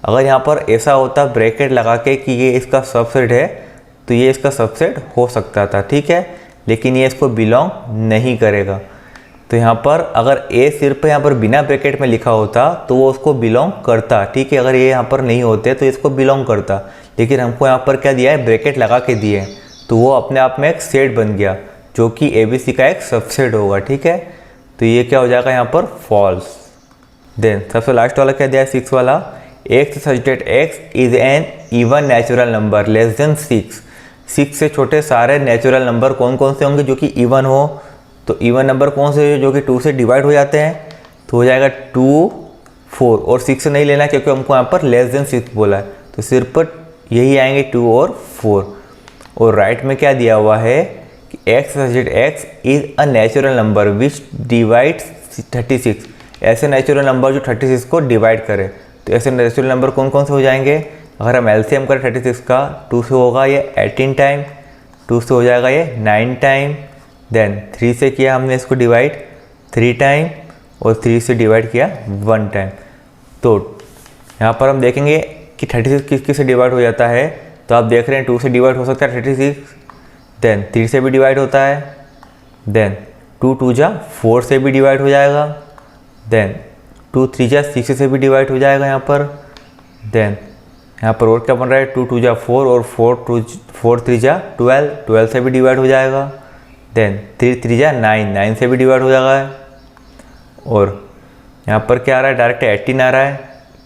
अगर यहाँ पर ऐसा होता ब्रैकेट लगा के कि ये इसका सबसेट है, तो ये इसका सबसेट हो सकता था, ठीक है, लेकिन ये इसको बिलोंग नहीं करेगा। तो यहाँ पर अगर ए सिर्फ यहाँ पर बिना ब्रैकेट में लिखा होता तो वो उसको बिलोंग करता, ठीक है। अगर ये यहाँ पर नहीं होते तो इसको बिलोंग करता, लेकिन हमको यहाँ पर क्या दिया है, ब्रैकेट लगा के दिए हैं, तो वो अपने आप में एक सेट बन गया जो कि ए बी सी का एक सबसेट होगा, ठीक है। तो ये क्या हो जाएगा यहाँ पर फॉल्स। देन सबसे लास्ट वाला क्या दिया है, 6 वाला, x such that X is N even natural number less than 6। 6 से छोटे सारे नेचुरल नंबर कौन कौन से होंगे जो कि इवन हो। तो इवन नंबर कौन से जो कि 2 से डिवाइड हो जाते हैं, तो हो जाएगा 2, 4 और 6 से नहीं लेना क्योंकि हमको यहाँ पर लेस देन 6 बोला है, तो सिर्फ यही आएंगे 2 और 4। और राइट में क्या दिया हुआ है कि x such x is a natural number which divides 36। ऐसे नेचुरल नंबर जो 36 को डिवाइड करे। तो ऐसे नेचुरल नंबर कौन कौन से हो जाएंगे, अगर हम एलसीएम करें 36 का, 2 से होगा ये 18 टाइम, 2 से हो जाएगा ये 9 टाइम, देन 3 से किया हमने इसको डिवाइड 3 टाइम, और 3 से डिवाइड किया 1 टाइम। तो यहाँ पर हम देखेंगे कि 36 किस किस से डिवाइड हो जाता है। तो आप देख रहे हैं 2 से डिवाइड हो सकता है 36, देन 3 से भी डिवाइड होता है, देन 2 2 जा 4 से भी डिवाइड हो जाएगा, देन 2 3 जा 6 से भी डिवाइड हो जाएगा यहाँ पर, देन यहाँ पर और क्या बन रहा है, 2 2 जा 4 और 4 3 जा 12, 12 से भी डिवाइड हो जाएगा, देन 3 3 जा 9, 9 से भी डिवाइड हो जाएगा। और यहाँ पर क्या आ रहा है, डायरेक्ट 18 आ रहा है,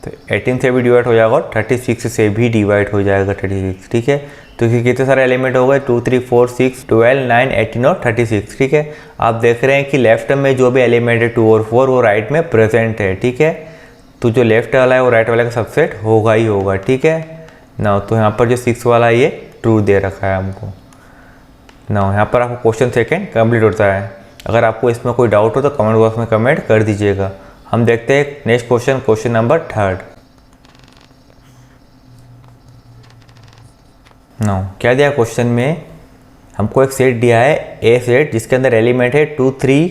तो 18 से भी डिवाइड हो जाएगा और 36 से भी डिवाइड हो जाएगा 36, ठीक है। तो इसके कितने सारे एलिमेंट हो गए, 2 3 4 6 12 9 18 और 36, ठीक है। आप देख रहे हैं कि लेफ्ट में जो भी एलिमेंट है 2 और 4 वो राइट में प्रेजेंट है, ठीक है। तो जो लेफ्ट वाला है वो राइट वाले का सबसेट होगा ही होगा, ठीक है ना। तो यहाँ पर जो 6 वाला ये ट्रू दे रखा है हमको ना। यहाँ पर आपको क्वेश्चन सेकेंड कंप्लीट होता है। अगर आपको इसमें कोई डाउट हो तो कमेंट बॉक्स में कमेंट कर दीजिएगा। हम देखते हैं नेक्स्ट क्वेश्चन, क्वेश्चन नंबर 3। ना क्या दिया क्वेश्चन में, हमको एक सेट दिया है ए सेट जिसके अंदर एलिमेंट है 2 3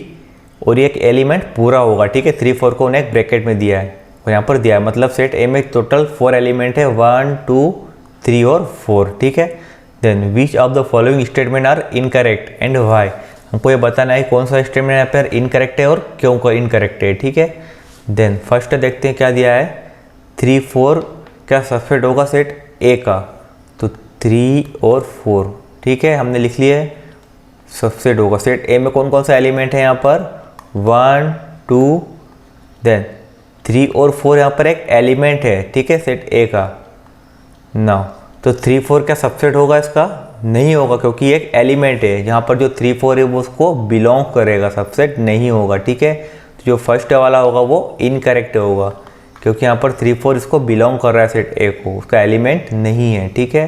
और ये एक एलिमेंट पूरा होगा, ठीक है। 3 4 को उन्हें एक ब्रैकेट में दिया है और यहाँ पर दिया है, मतलब सेट ए में टोटल 4 एलिमेंट है, 1 2 3 और 4, ठीक है। Then which of the following statement are incorrect and why. हमको ये बताना है कौन सा स्टेटमेंट यहाँ पर इनकरेक्ट है और क्यों का इनकरेक्ट है, ठीक है। देन फर्स्ट देखते हैं क्या दिया है, 3 4 क्या सबसेट होगा सेट ए का, तो 3 और 4, ठीक है, हमने लिख लिया सबसेट होगा। सेट ए में कौन कौन सा एलिमेंट है यहाँ पर, 1 2, देन 3 और 4 यहाँ पर एक एलिमेंट है, ठीक है, सेट ए का ना। तो 3 4 क्या सबसेट होगा इसका, नहीं होगा क्योंकि एक एलिमेंट है। यहाँ पर जो 3 4 है वो उसको बिलोंग करेगा, सबसेट नहीं होगा, ठीक है। तो जो फर्स्ट वाला होगा वो इनकरेक्ट होगा क्योंकि यहाँ पर 3 4 इसको बिलोंग कर रहा है सेट ए को, उसका एलिमेंट नहीं है, ठीक है।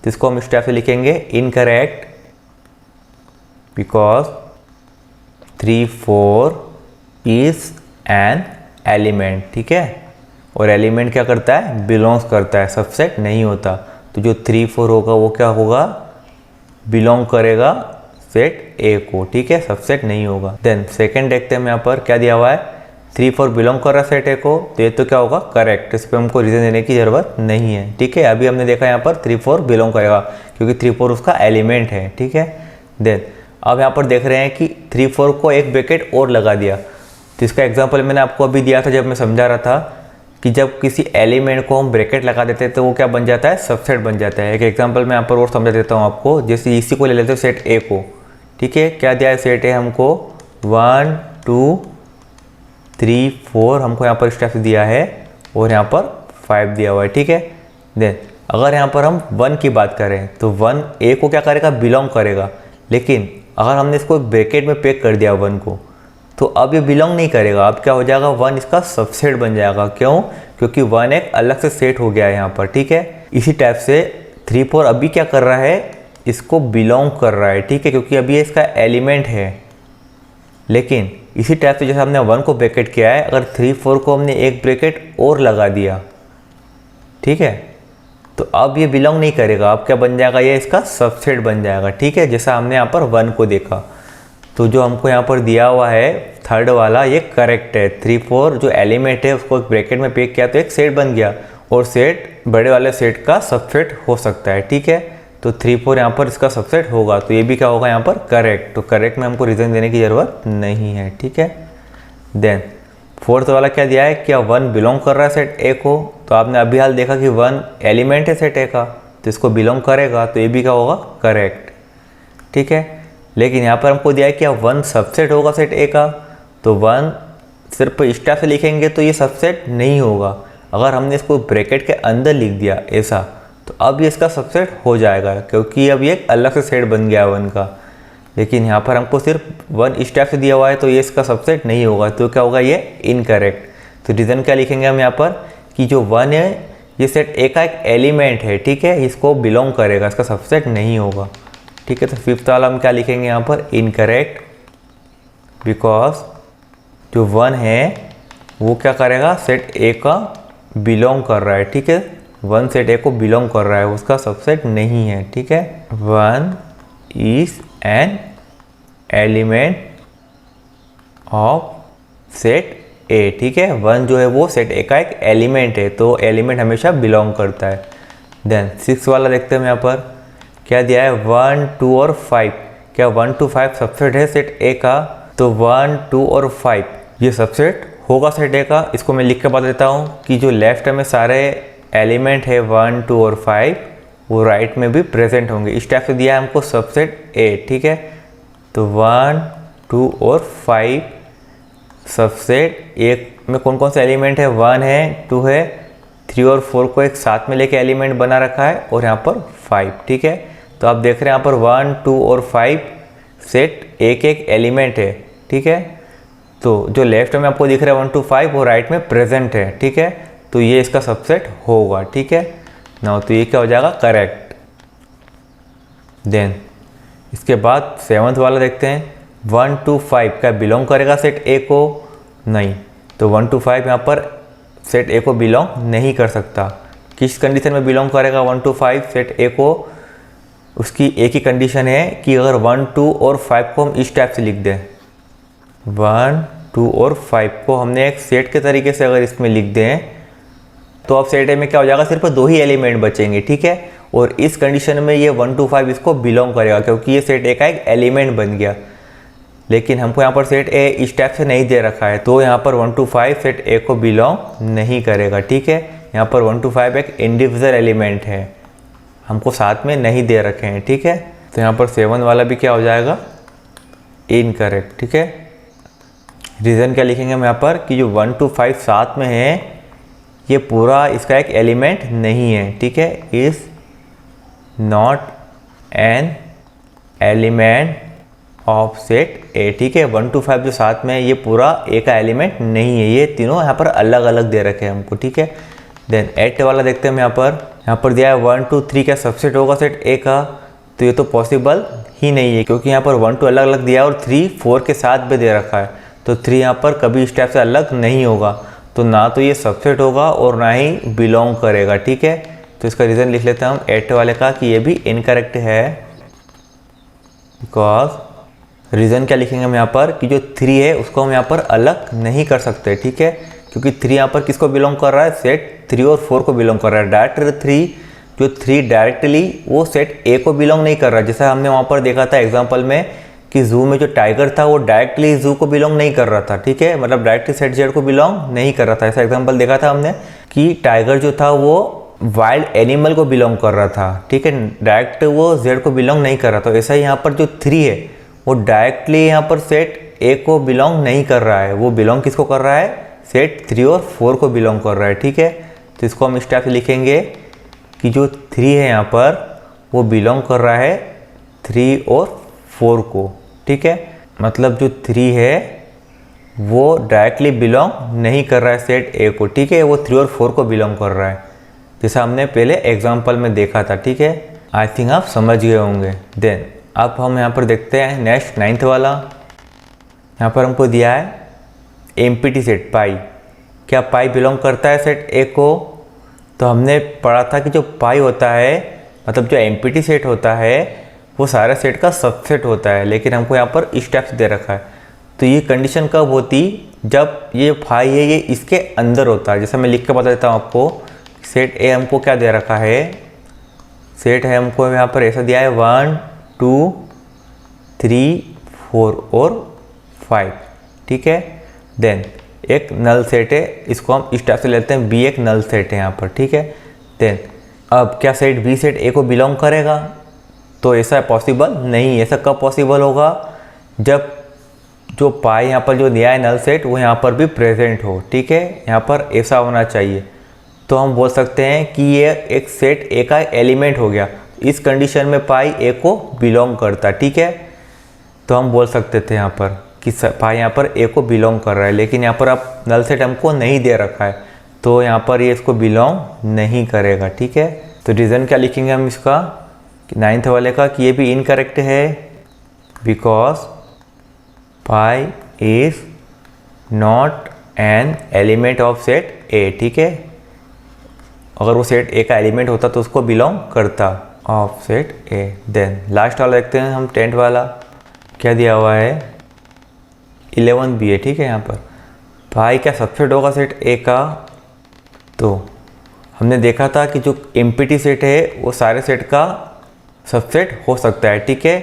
तो इसको हम इस टाइप से लिखेंगे, incorrect because 3 4 is an element, ठीक है। और एलिमेंट क्या करता है, बिलोंग्स करता है, सबसेट नहीं होता। तो जो 3 4 होगा वो क्या होगा, बिलोंग करेगा सेट ए को, ठीक है, सबसेट नहीं होगा। देन सेकंड देखते हैं हम यहाँ पर क्या दिया हुआ है, 3 4 बिलोंग कर रहा है सेट ए को, तो ये तो क्या होगा करेक्ट, इस पर हमको रीज़न देने की ज़रूरत नहीं है। ठीक है, अभी हमने देखा यहाँ पर 3 4 बिलोंग करेगा क्योंकि 3 4 उसका एलिमेंट है। ठीक है, देन अब यहाँ पर देख रहे हैं कि 3 4 को एक ब्रैकेट और लगा दिया। तो इसका एग्जांपल मैंने आपको अभी दिया था जब मैं समझा रहा था कि जब किसी एलिमेंट को हम ब्रैकेट लगा देते हैं तो वो क्या बन जाता है, सबसेट बन जाता है। एक एग्जांपल मैं यहाँ पर और समझा देता हूँ आपको, जैसे इसी को ले लेते हैं सेट ए को। ठीक है, क्या दिया है सेट ए हमको 1 2 3 4 हमको यहाँ पर स्टेप्स दिया है और यहाँ पर 5 दिया हुआ है। ठीक है, देन अगर यहाँ पर हम 1 की बात करें तो 1 ए को क्या करेगा, बिलोंग करेगा। लेकिन अगर हमने इसको ब्रैकेट में पैक कर दिया 1 को, तो अब ये बिलोंग नहीं करेगा। अब क्या हो जाएगा, 1 इसका सबसेट बन जाएगा। क्यों, क्योंकि 1 एक अलग से सेट हो गया है यहाँ पर। ठीक है, इसी टाइप से 3 4 अभी क्या कर रहा है, इसको बिलोंग कर रहा है। ठीक है, क्योंकि अभी इसका एलिमेंट है। लेकिन इसी टाइप से जैसे हमने 1 को ब्रैकेट किया है, अगर 3 4 को हमने एक ब्रैकेट और लगा दिया, ठीक है, तो अब ये बिलोंग नहीं करेगा। अब क्या बन जाएगा, ये इसका सबसेट बन जाएगा। ठीक है, जैसा हमने यहाँ पर 1 को देखा। तो जो हमको यहाँ पर दिया हुआ है थर्ड वाला, ये करेक्ट है। 3 4 जो एलिमेंट है उसको ब्रैकेट में पैक किया तो एक सेट बन गया, और सेट बड़े वाले सेट का सबसेट हो सकता है। ठीक है, तो 3 4 यहाँ पर इसका सबसेट होगा, तो ये भी क्या होगा यहाँ पर करेक्ट। तो करेक्ट में हमको रीज़न देने की ज़रूरत नहीं है। ठीक है, देन फोर्थ वाला क्या दिया है, क्या 1 बिलोंग कर रहा है सेट ए को। तो आपने अभी हाल देखा कि 1 एलिमेंट है सेट ए का, तो इसको बिलोंग करेगा, तो ये भी क्या होगा करेक्ट। ठीक है, लेकिन यहाँ पर हमको दिया है क्या 1 सबसेट होगा सेट ए का, तो 1 सिर्फ स्टार से लिखेंगे तो ये सबसेट नहीं होगा। अगर हमने इसको ब्रैकेट के अंदर लिख दिया ऐसा, तो अब ये इसका सबसेट हो जाएगा, क्योंकि अब ये एक अलग से सेट बन गया 1 का। लेकिन यहाँ पर हमको सिर्फ 1 स्टेप से दिया हुआ है, तो ये इसका सबसेट नहीं होगा, तो क्या होगा, ये इनकरेक्ट। तो रीज़न क्या लिखेंगे हम यहाँ पर कि जो 1 है ये सेट ए का एक एलिमेंट है। ठीक है, इसको बिलोंग करेगा, इसका सबसेट नहीं होगा। ठीक है, तो फिफ्थ वाला हम क्या लिखेंगे यहाँ पर, इनकरेक्ट, बिकॉज जो 1 है वो क्या करेगा, सेट ए का बिलोंग कर रहा है। ठीक है, 1 सेट ए को बिलोंग कर रहा है, उसका सबसेट नहीं है। ठीक है, 1 is an element of set A. ठीक है, 1 जो है वो सेट ए का एक एलिमेंट है, तो एलिमेंट हमेशा बिलोंग करता है। देन 6 वाला देखते हैं हम यहाँ पर क्या दिया है, 1 2 और 5। क्या 1 2 5 सबसेट है सेट ए का, तो 1 2 और 5 ये सबसेट होगा सेट ए का। इसको मैं लिख के बता देता हूँ कि जो लेफ्ट में सारे एलिमेंट है 1 2 और 5 वो राइट में भी प्रेजेंट होंगे। इस टाइप से दिया है हमको सबसेट ए। ठीक है, तो 1 2 और 5 सबसेट एक में कौन कौन से एलिमेंट है, 1 है, 2 है, 3 और 4 को एक साथ में लेके एलिमेंट बना रखा है, और यहाँ पर 5। ठीक है, तो आप देख रहे हैं यहाँ पर 1 2 और 5 सेट एक एक एलिमेंट है। ठीक है, तो जो लेफ्ट में आपको दिख रहा है 1 2 5 वो राइट में प्रेजेंट है। ठीक है, तो ये इसका सबसेट होगा। ठीक है ना, तो ये क्या हो जाएगा करेक्ट। देन इसके बाद 7th वाला देखते हैं, 1 2 5 क्या बिलोंग करेगा सेट ए को, नहीं, तो 1 2 5 यहाँ पर सेट ए को बिलोंग नहीं कर सकता। किस कंडीशन में बिलोंग करेगा 1 2 5 सेट ए को, उसकी एक ही कंडीशन है कि अगर 1 2 और 5 को हम इस टाइप से लिख दें, 1 2 और 5 को हमने एक सेट के तरीके से अगर इसमें लिख दें, तो अब सेट ए में क्या हो जाएगा, सिर्फ 2 ही एलिमेंट बचेंगे। ठीक है, और इस कंडीशन में ये 1 2 5 इसको बिलोंग करेगा, क्योंकि ये सेट ए का एक एलिमेंट बन गया। लेकिन हमको यहाँ पर सेट ए इस टाइप से नहीं दे रखा है, तो यहाँ पर 1 2 5 सेट ए को बिलोंग नहीं करेगा। ठीक है, यहाँ पर 1 2 5 एक इंडिविजुअल एलिमेंट है, हमको साथ में नहीं दे रखे हैं। ठीक है, तो यहाँ पर 7 वाला भी क्या हो जाएगा, इनकरेक्ट। ठीक है, रीज़न क्या लिखेंगे हम यहाँ पर कि जो 1 2 5 साथ में है ये पूरा इसका एक एलिमेंट नहीं है। ठीक है, is not an element of set A. ठीक है, 1 2 5 जो साथ में है ये पूरा ए का एलिमेंट नहीं है, ये तीनों यहाँ पर अलग अलग दे रखे हैं हमको। ठीक है, देन 8 वाला देखते हैं हम यहाँ पर दिया है 1 2 3 क्या सबसेट होगा सेट ए का, तो ये तो पॉसिबल ही नहीं है, क्योंकि यहाँ पर 1 2 अलग अलग दिया है और 3 4 के साथ भी दे रखा है, तो 3 यहाँ पर कभी इस टाइप से अलग नहीं होगा, तो ना तो ये सबसेट होगा और ना ही बिलोंग करेगा। ठीक है, तो इसका रीज़न लिख लेते हैं हम 8 वाले का कि ये भी इनकरेक्ट है, बिकॉज रीज़न क्या लिखेंगे हम यहाँ पर कि जो 3 है उसको हम यहाँ पर अलग नहीं कर सकते, ठीक है, क्योंकि 3 यहाँ पर किसको बिलोंग कर रहा है, सेट 3 और 4 को बिलोंग कर रहा है। डायरेक्ट 3 जो 3 डायरेक्टली वो सेट ए को बिलोंग नहीं कर रहा है। जैसा हमने वहाँ पर देखा था एग्जाम्पल में कि जू में जो टाइगर था वो डायरेक्टली जू को बिलोंग नहीं कर रहा था, ठीक है, मतलब डायरेक्टली सेट जेड को बिलोंग नहीं कर रहा था। ऐसा एग्जाम्पल देखा था हमने कि टाइगर जो था वो वाइल्ड एनिमल को बिलोंग कर रहा था, ठीक है, डायरेक्ट वो जेड को बिलोंग नहीं कर रहा था। ऐसा ही यहाँ पर जो 3 है वो डायरेक्टली यहाँ पर सेट ए को बिलोंग नहीं कर रहा है, वो बिलोंग किसको कर रहा है, सेट 3 और 4 को बिलोंग कर रहा है, ठीक है। तो इसको हम इस टाइप से लिखेंगे कि जो 3 है यहाँ पर वो बिलोंग कर रहा है 3 और 4 को, ठीक है, मतलब जो 3 है वो डायरेक्टली बिलोंग नहीं कर रहा है सेट ए को, ठीक है, वो 3 और 4 को बिलोंग कर रहा है, जैसा हमने पहले एग्जाम्पल में देखा था, ठीक है। आई थिंक आप समझ गए होंगे। देन अब हम यहाँ पर देखते हैं नेक्स्ट 9th वाला। यहाँ पर हमको दिया है एम्प्टी सेट पाई। क्या पाई बिलोंग करता है सेट ए को? तो हमने पढ़ा था कि जो पाई होता है मतलब जो एम्प्टी सेट होता है वो सारे सेट का सबसेट होता है, लेकिन हमको यहाँ पर इस टाइप से दे रखा है। तो ये कंडीशन कब होती, जब ये पाई है ये इसके अंदर होता है। जैसे मैं लिख के बता देता हूँ आपको, सेट ए हमको क्या दे रखा है, सेट है हमको यहाँ पर ऐसा दिया है 1 2 3 4 और 5, ठीक है। देन एक नल सेट है, इसको हम इस टाइप से लेते हैं, बी एक नल सेट है यहाँ पर, ठीक है। देन अब क्या सेट बी सेट ए को बिलोंग करेगा? तो ऐसा पॉसिबल नहीं। ऐसा कब पॉसिबल होगा, जब जो पाई यहाँ पर जो दिया है नल सेट वो यहाँ पर भी प्रेजेंट हो, ठीक है, यहाँ पर ऐसा होना चाहिए। तो हम बोल सकते हैं कि ये एक सेट ए का एलिमेंट हो गया। इस कंडीशन में पाई ए को बिलोंग करता, ठीक है। तो हम बोल सकते थे यहाँ पर कि पाई यहाँ पर ए को बिलोंग कर रहा है, लेकिन यहाँ पर अब नल सेट हमको नहीं दे रखा है, तो यहाँ पर ये इसको बिलोंग नहीं करेगा, ठीक है। तो रीज़न क्या लिखेंगे हम इसका 9th वाले का कि ये भी इनकरेक्ट है, because pi is not an element of set A, ठीक है। अगर वो सेट ए का एलिमेंट होता तो उसको बिलोंग करता of set A. Then last वाला देखते हैं हम 10th वाला। क्या दिया हुआ है 11 भी है, ठीक है। यहाँ पर पाई क्या सबसेट होगा सेट ए का? तो हमने देखा था कि जो एम्प्टी सेट है वो सारे सेट का सबसेट हो सकता है, ठीक है।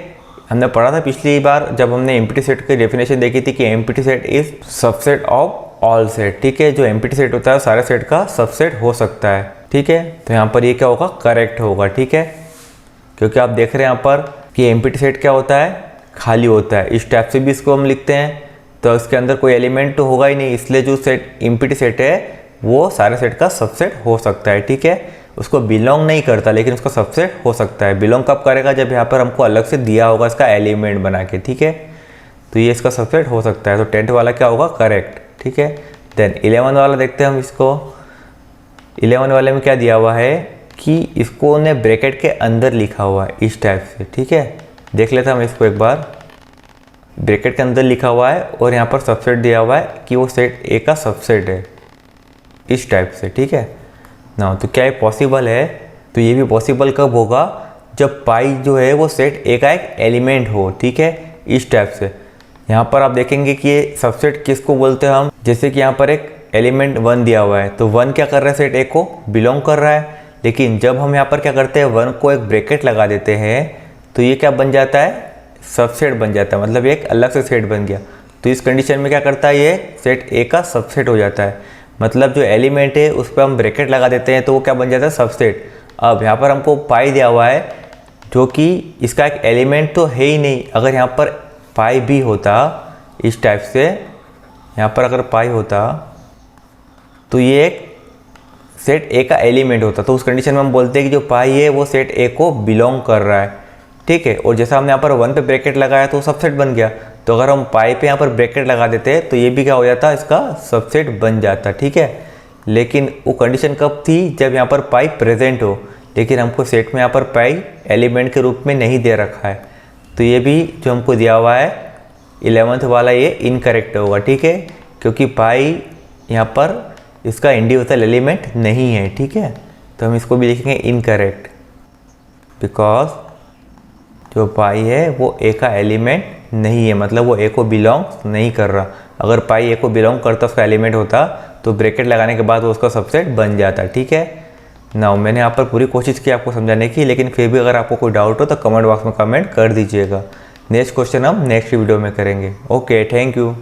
हमने पढ़ा था पिछली बार जब हमने एम्प्टी सेट की डेफिनेशन देखी थी कि empty set is subset of all set, ठीक है। जो एम्प्टी सेट होता है सारे सेट का सबसेट हो सकता है, ठीक है। तो यहाँ पर ये क्या होगा, करेक्ट होगा, ठीक है, क्योंकि आप देख रहे हैं यहाँ पर कि एम्प्टी सेट क्या होता है, खाली होता है। इस टाइप से भी इसको हम लिखते हैं, तो इसके अंदर कोई एलिमेंट तो होगा ही नहीं, इसलिए जो सेट एम्प्टी सेट है वो सारे सेट का सबसेट हो सकता है, ठीक है। उसको बिलोंग नहीं करता लेकिन उसका सबसेट हो सकता है। बिलोंग कब करेगा, जब यहाँ पर हमको अलग से दिया होगा इसका एलिमेंट बना के, ठीक है। तो ये इसका सबसेट हो सकता है। तो 10th वाला क्या होगा, करेक्ट, ठीक है। देन 11 वाला देखते हैं हम इसको। 11 वाले में क्या दिया हुआ है कि इसको ने ब्रैकेट के अंदर लिखा हुआ है इस टाइप से, ठीक है। देख लेते हैं हम इसको एक बार। ब्रैकेट के अंदर लिखा हुआ है और यहाँ पर सबसेट दिया हुआ है कि वो सेट ए का सबसेट है इस टाइप से, ठीक है ना। तो क्या ये पॉसिबल है? तो ये भी पॉसिबल कब होगा, जब पाई जो है वो सेट ए का एक एलिमेंट हो, ठीक है, इस टाइप से। यहाँ पर आप देखेंगे कि ये सबसेट किसको बोलते हैं हम, जैसे कि यहाँ पर एक एलिमेंट 1 दिया हुआ है, तो 1 क्या कर रहा है, सेट ए को बिलोंग कर रहा है। लेकिन जब हम यहाँ पर क्या करते हैं, 1 को एक ब्रैकेट लगा देते हैं, तो ये क्या बन जाता है, सबसेट बन जाता है, मतलब एक अलग से सेट बन गया। तो इस कंडीशन में क्या करता है, ये सेट ए का सबसेट हो जाता है। मतलब जो एलिमेंट है उस पर हम ब्रैकेट लगा देते हैं तो वो क्या बन जाता है, सबसेट। अब यहाँ पर हमको पाई दिया हुआ है जो कि इसका एक एलिमेंट तो है ही नहीं। अगर यहाँ पर पाई भी होता इस टाइप से, यहाँ पर अगर पाई होता तो ये एक सेट ए का एलिमेंट होता, तो उस कंडीशन में हम बोलते हैं कि जो पाई है वो सेट ए को बिलोंग कर रहा है, ठीक है। और जैसा हमने यहाँ पर 1 पे ब्रैकेट लगाया तो सबसेट बन गया। तो अगर हम पाई पे यहाँ पर ब्रैकेट लगा देते हैं तो ये भी क्या हो जाता, इसका सबसेट बन जाता, ठीक है। लेकिन वो कंडीशन कब थी, जब यहाँ पर पाई प्रेजेंट हो। लेकिन हमको सेट में यहाँ पर पाई एलिमेंट के रूप में नहीं दे रखा है, तो ये भी जो हमको दिया हुआ है 11th वाला ये इनकरेक्ट होगा, ठीक है, क्योंकि पाई यहाँ पर इसका इंडिविजुअल एलिमेंट नहीं है, ठीक है। तो हम इसको भी लिखेंगे इनकरेक्ट, बिकॉज जो पाई है वो ए का एलिमेंट नहीं है, मतलब वो ए को बिलोंग नहीं कर रहा। अगर पाई ए को बिलोंग करता, उसका एलिमेंट होता, तो ब्रैकेट लगाने के बाद वो उसका सबसेट बन जाता। ठीक है ना, मैंने यहाँ पर पूरी कोशिश की आपको समझाने की, लेकिन फिर भी अगर आपको कोई डाउट हो तो कमेंट बॉक्स में कमेंट कर दीजिएगा। नेक्स्ट क्वेश्चन हम नेक्स्ट वीडियो में करेंगे। Okay, thank you.